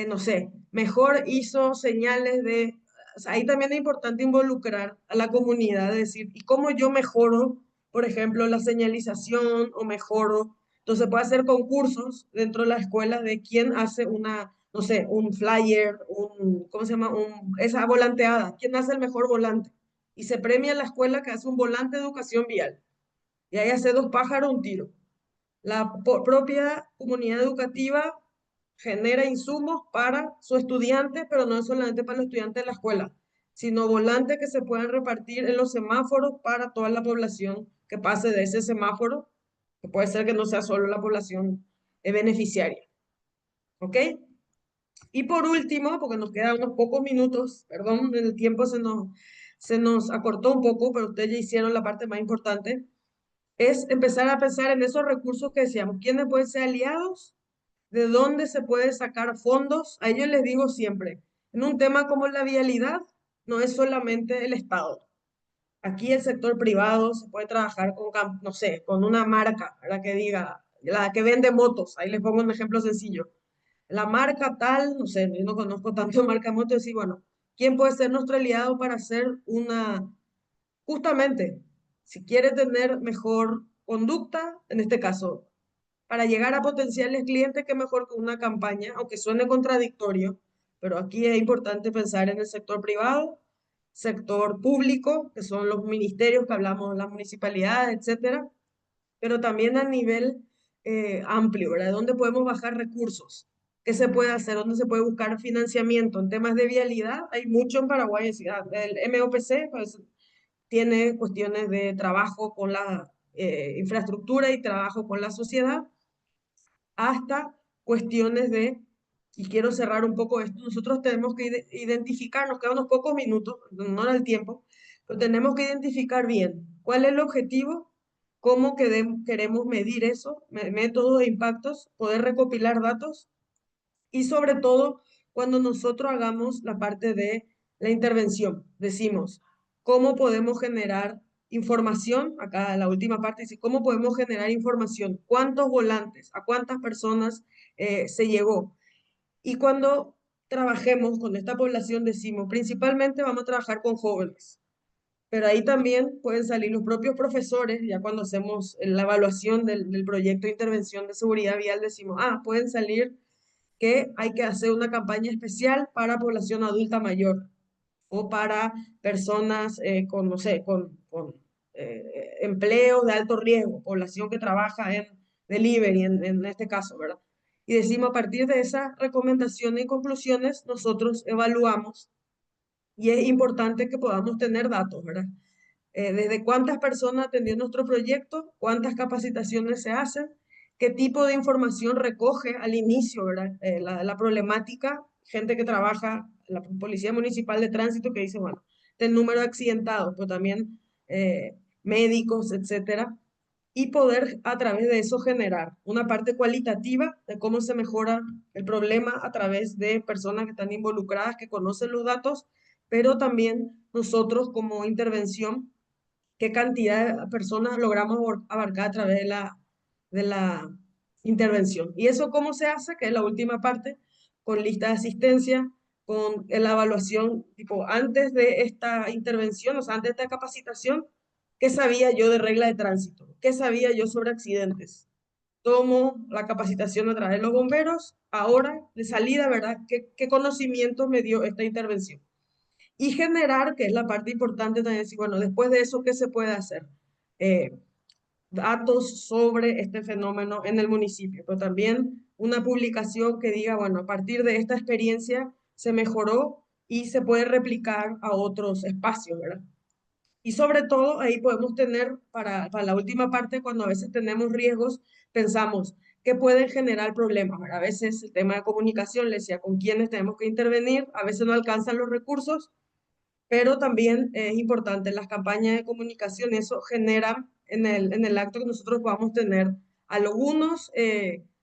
no sé, mejor hizo señales de, o sea, ahí también es importante involucrar a la comunidad, decir, ¿y cómo yo mejoro, por ejemplo, la señalización o mejoro? Entonces puede hacer concursos dentro de la escuela de quién hace una, no sé, un flyer, ¿cómo se llama? Esa volanteada, quién hace el mejor volante. Y se premia a la escuela que hace un volante de educación vial. Y ahí hace dos pájaros un tiro. La propia comunidad educativa genera insumos para su estudiante, pero no es solamente para los estudiantes de la escuela, sino volantes que se puedan repartir en los semáforos para toda la población que pase de ese semáforo, que puede ser que no sea solo la población beneficiaria. ¿Ok? Y por último, porque nos quedan unos pocos minutos, perdón, el tiempo se nos acortó un poco, pero ustedes ya hicieron la parte más importante, es empezar a pensar en esos recursos que decíamos, quiénes pueden ser aliados, de dónde se puede sacar fondos. A ellos les digo siempre, en un tema como la vialidad, no es solamente el Estado. Aquí el sector privado se puede trabajar con, no sé, con una marca, la que diga, la que vende motos. Ahí les pongo un ejemplo sencillo. La marca tal, no sé, yo no conozco tanto marca de motos, decir, bueno, ¿quién puede ser nuestro aliado para hacer una, justamente, si quiere tener mejor conducta, en este caso, para llegar a potenciales clientes, qué mejor que una campaña, aunque suene contradictorio, pero aquí es importante pensar en el sector privado, sector público, que son los ministerios que hablamos, las municipalidades, etcétera, pero también a nivel amplio, ¿verdad? ¿Dónde podemos bajar recursos? ¿Qué se puede hacer? ¿Dónde se puede buscar financiamiento? En temas de vialidad, hay mucho en Paraguay, el MOPC, pues, tiene cuestiones de trabajo con la infraestructura y trabajo con la sociedad, hasta cuestiones de, y quiero cerrar un poco esto, nosotros tenemos que identificar, nos quedan unos pocos minutos, no era el tiempo, pero tenemos que identificar bien cuál es el objetivo, cómo queremos medir eso, métodos de impactos, poder recopilar datos y sobre todo cuando nosotros hagamos la parte de la intervención, decimos, ¿cómo podemos generar información? Acá la última parte dice, ¿cómo podemos generar información? ¿Cuántos volantes? ¿A cuántas personas se llegó? Y cuando trabajemos con esta población, decimos, principalmente vamos a trabajar con jóvenes, pero ahí también pueden salir los propios profesores, ya cuando hacemos la evaluación del proyecto de intervención de seguridad vial, decimos, pueden salir que hay que hacer una campaña especial para población adulta mayor o para personas con, no sé, con empleos de alto riesgo, población que trabaja en delivery, en este caso, ¿verdad? Y decimos, a partir de esas recomendaciones y conclusiones, nosotros evaluamos y es importante que podamos tener datos, ¿verdad? Desde cuántas personas atendió nuestro proyecto, cuántas capacitaciones se hacen, qué tipo de información recoge al inicio, ¿verdad? La problemática, gente que trabaja, la Policía Municipal de Tránsito que dice, bueno, el número de accidentados, pero también médicos, etcétera. y poder a través de eso generar una parte cualitativa de cómo se mejora el problema a través de personas que están involucradas, que conocen los datos, pero también nosotros como intervención, qué cantidad de personas logramos abarcar a través de la intervención. ¿Y eso cómo se hace? Que es la última parte, con lista de asistencia, con la evaluación, tipo, antes de esta intervención, o sea, antes de esta capacitación, ¿qué sabía yo de regla de tránsito? ¿Qué sabía yo sobre accidentes? Tomo la capacitación a través de los bomberos, ahora de salida, ¿verdad? ¿Qué conocimiento me dio esta intervención? Y generar, que es la parte importante también, decir, bueno, después de eso, ¿qué se puede hacer? Eh, Datos sobre este fenómeno en el municipio, pero también una publicación que diga, bueno, a partir de esta experiencia se mejoró y se puede replicar a otros espacios, ¿verdad? Y sobre todo ahí podemos tener, para la última parte, cuando a veces tenemos riesgos, pensamos que pueden generar problemas, ¿verdad? A veces el tema de comunicación, le decía, con quiénes tenemos que intervenir, a veces no alcanzan los recursos, pero también es importante las campañas de comunicación, eso genera en el acto que nosotros podamos tener algunos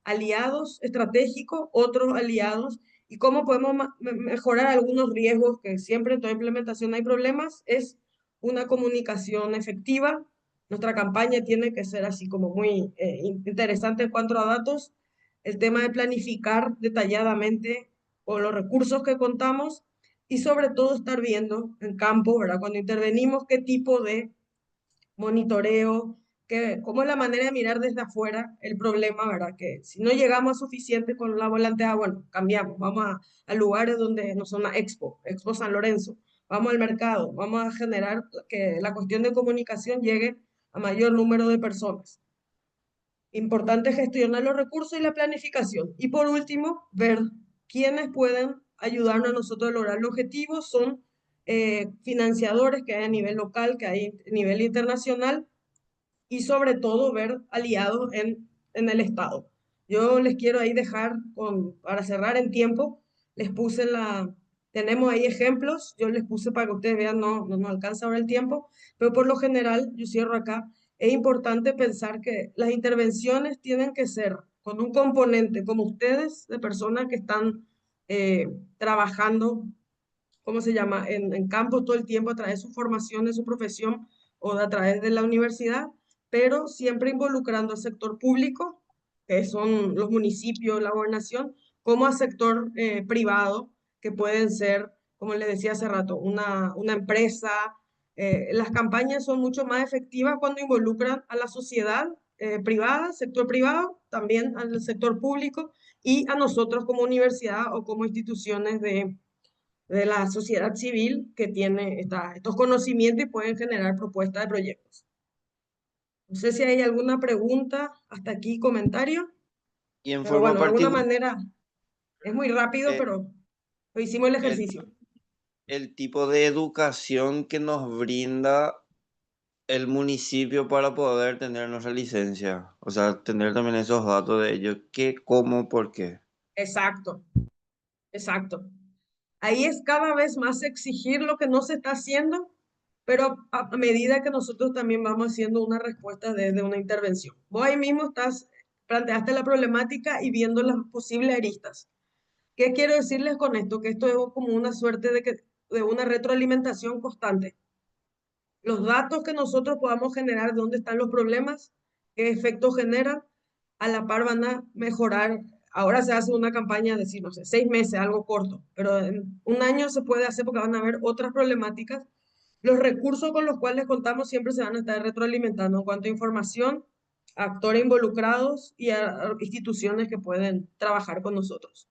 aliados estratégicos, otros aliados, y cómo podemos mejorar algunos riesgos que siempre en toda implementación hay problemas, es una comunicación efectiva. Nuestra campaña tiene que ser así como muy interesante en cuanto a datos, el tema de planificar detalladamente con los recursos que contamos y sobre todo estar viendo en campo, ¿verdad? Cuando intervenimos, qué tipo de monitoreo, cómo es la manera de mirar desde afuera el problema, ¿verdad? Que si no llegamos a suficiente con la volanteada, bueno, cambiamos, vamos a lugares donde no son la Expo San Lorenzo, vamos al mercado, vamos a generar que la cuestión de comunicación llegue a mayor número de personas. Importante gestionar los recursos y la planificación. Y por último, ver quiénes pueden ayudarnos a nosotros a lograr el objetivo. Son financiadores que hay a nivel local, que hay a nivel internacional y sobre todo ver aliados en el Estado. Yo les quiero ahí dejar, para cerrar en tiempo, les puse tenemos ahí ejemplos, yo les puse para que ustedes vean, no alcanza ahora el tiempo, pero por lo general, yo cierro acá, es importante pensar que las intervenciones tienen que ser con un componente como ustedes, de personas que están trabajando, ¿cómo se llama?, en campo todo el tiempo a través de su formación, de su profesión o a través de la universidad, pero siempre involucrando al sector público, que son los municipios, la gobernación, como al sector privado, que pueden ser, como les decía hace rato, una empresa. Las campañas son mucho más efectivas cuando involucran a la sociedad privada, sector privado, también al sector público y a nosotros como universidad o como instituciones de la sociedad civil que tiene estos conocimientos y pueden generar propuestas de proyectos. No sé si hay alguna pregunta hasta aquí, comentario, Y en pero forma bueno, de alguna particular, manera es muy rápido, eh, pero lo hicimos el el, ejercicio. el tipo de educación que nos brinda el municipio para poder tener nuestra licencia. O sea, tener también esos datos de ellos, qué, cómo, por qué. Exacto, exacto. Ahí es cada vez más exigir lo que no se está haciendo, pero a medida que nosotros también vamos haciendo una respuesta desde una intervención. Vos ahí mismo planteaste la problemática y viendo las posibles aristas. ¿Qué quiero decirles con esto? Que esto es como una suerte de una retroalimentación constante. Los datos que nosotros podamos generar, dónde están los problemas, qué efectos generan, a la par van a mejorar. Ahora se hace una campaña de, sí, no sé, 6 meses, algo corto, pero en un año se puede hacer porque van a haber otras problemáticas. Los recursos con los cuales contamos siempre se van a estar retroalimentando en cuanto a información, a actores involucrados y a instituciones que pueden trabajar con nosotros.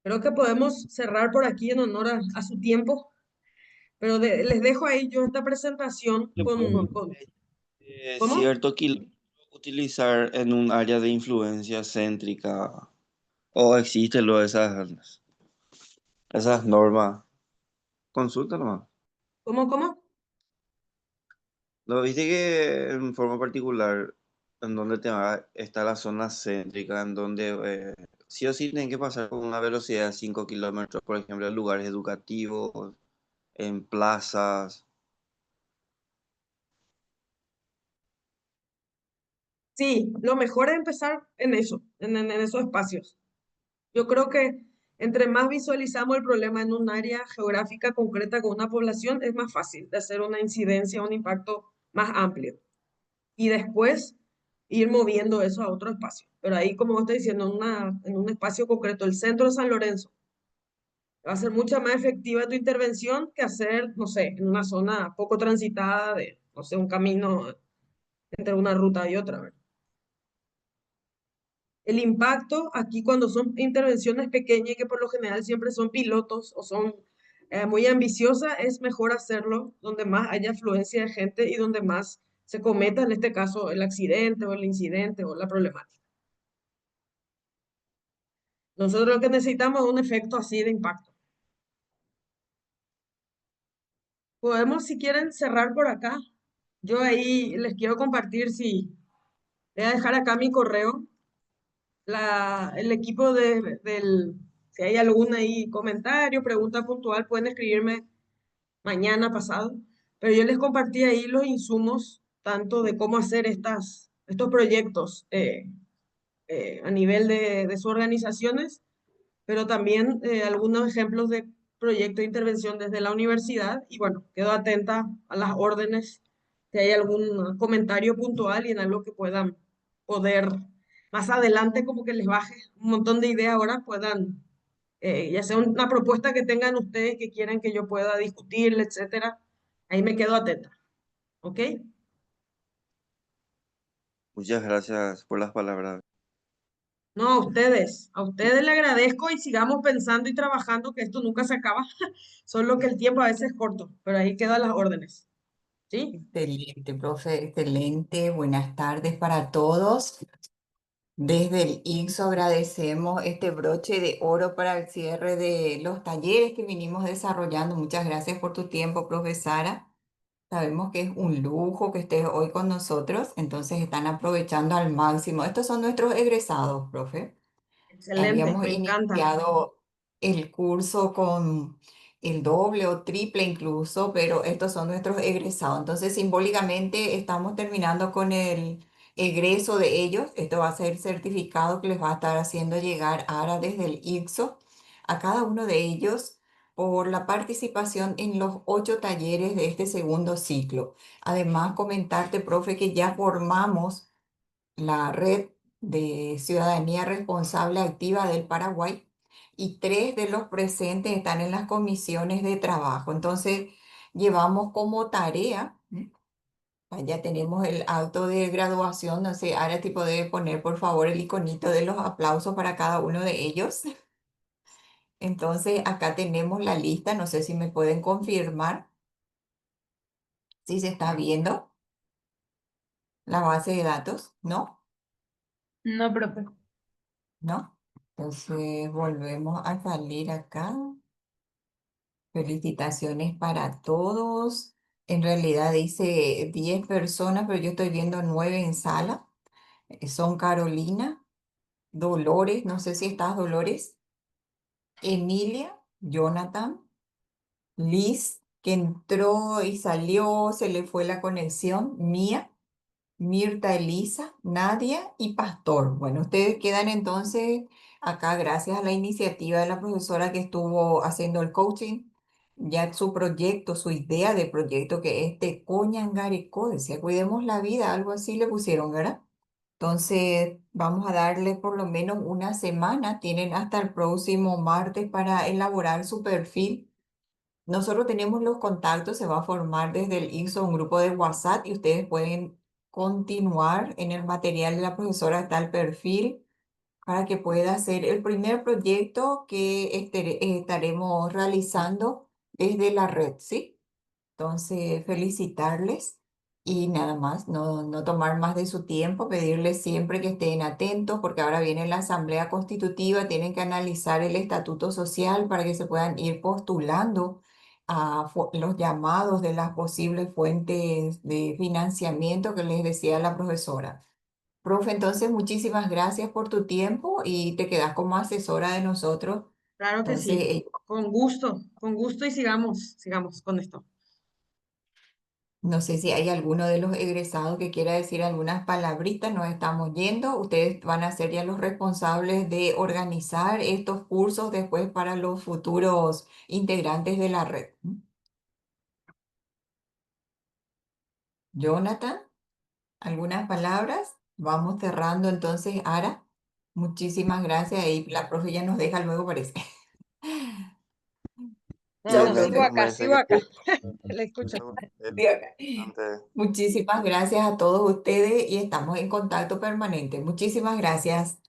Creo que podemos cerrar por aquí en honor a su tiempo, pero les dejo ahí yo esta presentación Es ¿cómo? cierto que utilizar en un área de influencia céntrica o existen esas normas. Consulta nomás. ¿Cómo? ¿No viste que en forma particular en donde está la zona céntrica, en donde sí o sí tienen que pasar con una velocidad de 5 kilómetros, por ejemplo, en lugares educativos, en plazas? Sí, lo mejor es empezar en eso, en esos espacios. Yo creo que entre más visualizamos el problema en un área geográfica concreta con una población, es más fácil de hacer una incidencia, un impacto más amplio. Y después ir moviendo eso a otro espacio. Pero ahí, como vos estás diciendo, en un espacio concreto, el centro de San Lorenzo, va a ser mucha más efectiva tu intervención que hacer, no sé, en una zona poco transitada de, no sé, un camino entre una ruta y otra, ¿verdad? El impacto aquí cuando son intervenciones pequeñas y que por lo general siempre son pilotos o son muy ambiciosas, es mejor hacerlo donde más haya afluencia de gente y donde más se cometa, en este caso, el accidente o el incidente o la problemática. Nosotros lo que necesitamos es un efecto así de impacto. Podemos, si quieren, cerrar por acá. Yo ahí les quiero compartir, si voy a dejar acá mi correo, el equipo si hay algún ahí comentario, pregunta puntual, pueden escribirme mañana pasado, pero yo les compartí ahí los insumos, tanto de cómo hacer estos proyectos a nivel de sus organizaciones, pero también algunos ejemplos de proyectos de intervención desde la universidad y bueno, quedo atenta a las órdenes, si hay algún comentario puntual y en algo que puedan poder más adelante como que les baje un montón de ideas ahora, puedan, ya sea una propuesta que tengan ustedes que quieran que yo pueda discutirle, etcétera, ahí me quedo atenta, ¿ok? Muchas gracias por las palabras. No, a ustedes le agradezco y sigamos pensando y trabajando que esto nunca se acaba, solo que el tiempo a veces es corto, pero ahí quedan las órdenes, ¿sí? Excelente, profe, excelente. Buenas tardes para todos. Desde el INSO agradecemos este broche de oro para el cierre de los talleres que vinimos desarrollando. Muchas gracias por tu tiempo, profe Sara. Sabemos que es un lujo que estés hoy con nosotros, entonces están aprovechando al máximo. Estos son nuestros egresados, profe. Excelente, Habíamos me encanta. iniciado el curso con el doble o triple incluso, pero estos son nuestros egresados. Entonces, simbólicamente estamos terminando con el egreso de ellos. Esto va a ser certificado que les va a estar haciendo llegar ahora desde el ICSO a cada uno de ellos por la participación en los 8 talleres de este segundo ciclo. Además, comentarte, profe, que ya formamos la red de ciudadanía responsable activa del Paraguay y 3 de los presentes están en las comisiones de trabajo. Entonces, llevamos como tarea, ya tenemos el acto de graduación, no sé, ahora tipo debe poner por favor el iconito de los aplausos para cada uno de ellos. Entonces, acá tenemos la lista, no sé si me pueden confirmar si se está viendo la base de datos, ¿no? No, profe. ¿No? Entonces volvemos a salir acá. Felicitaciones para todos. En realidad dice 10 personas, pero yo estoy viendo 9 en sala. Son Carolina, Dolores, no sé si estás Dolores, Emilia, Jonathan, Liz, que entró y salió, se le fue la conexión, Mía. Mirta Elisa, Nadia y Pastor. Bueno, ustedes quedan entonces acá gracias a la iniciativa de la profesora que estuvo haciendo el coaching. Ya su proyecto, su idea de proyecto que es Tecoñangareco, decía, cuidemos la vida, algo así le pusieron, ¿verdad? Entonces, vamos a darle por lo menos una semana. Tienen hasta el próximo martes para elaborar su perfil. Nosotros tenemos los contactos, se va a formar desde el INSO un grupo de WhatsApp y ustedes pueden continuar en el material de la profesora, está el perfil para que pueda hacer el primer proyecto que estaremos realizando desde la red, ¿sí? Entonces, felicitarles y nada más, no tomar más de su tiempo, pedirles siempre que estén atentos porque ahora viene la asamblea constitutiva, tienen que analizar el estatuto social para que se puedan ir postulando a los llamados de las posibles fuentes de financiamiento que les decía la profesora. Profe, entonces muchísimas gracias por tu tiempo y te quedas como asesora de nosotros. Claro que sí, Entonces, con gusto y sigamos con esto. No sé si hay alguno de los egresados que quiera decir algunas palabritas. Nos estamos yendo. Ustedes van a ser ya los responsables de organizar estos cursos después para los futuros integrantes de la red. Jonathan, ¿algunas palabras? Vamos cerrando entonces, Ara. Muchísimas gracias. Y la profe ya nos deja luego, parece. No, Chao, no, Igualmente, profe. me parece sigo acá, que le escucho. Sí, ok. bastante. Muchísimas gracias a todos ustedes y estamos en contacto permanente. Muchísimas gracias.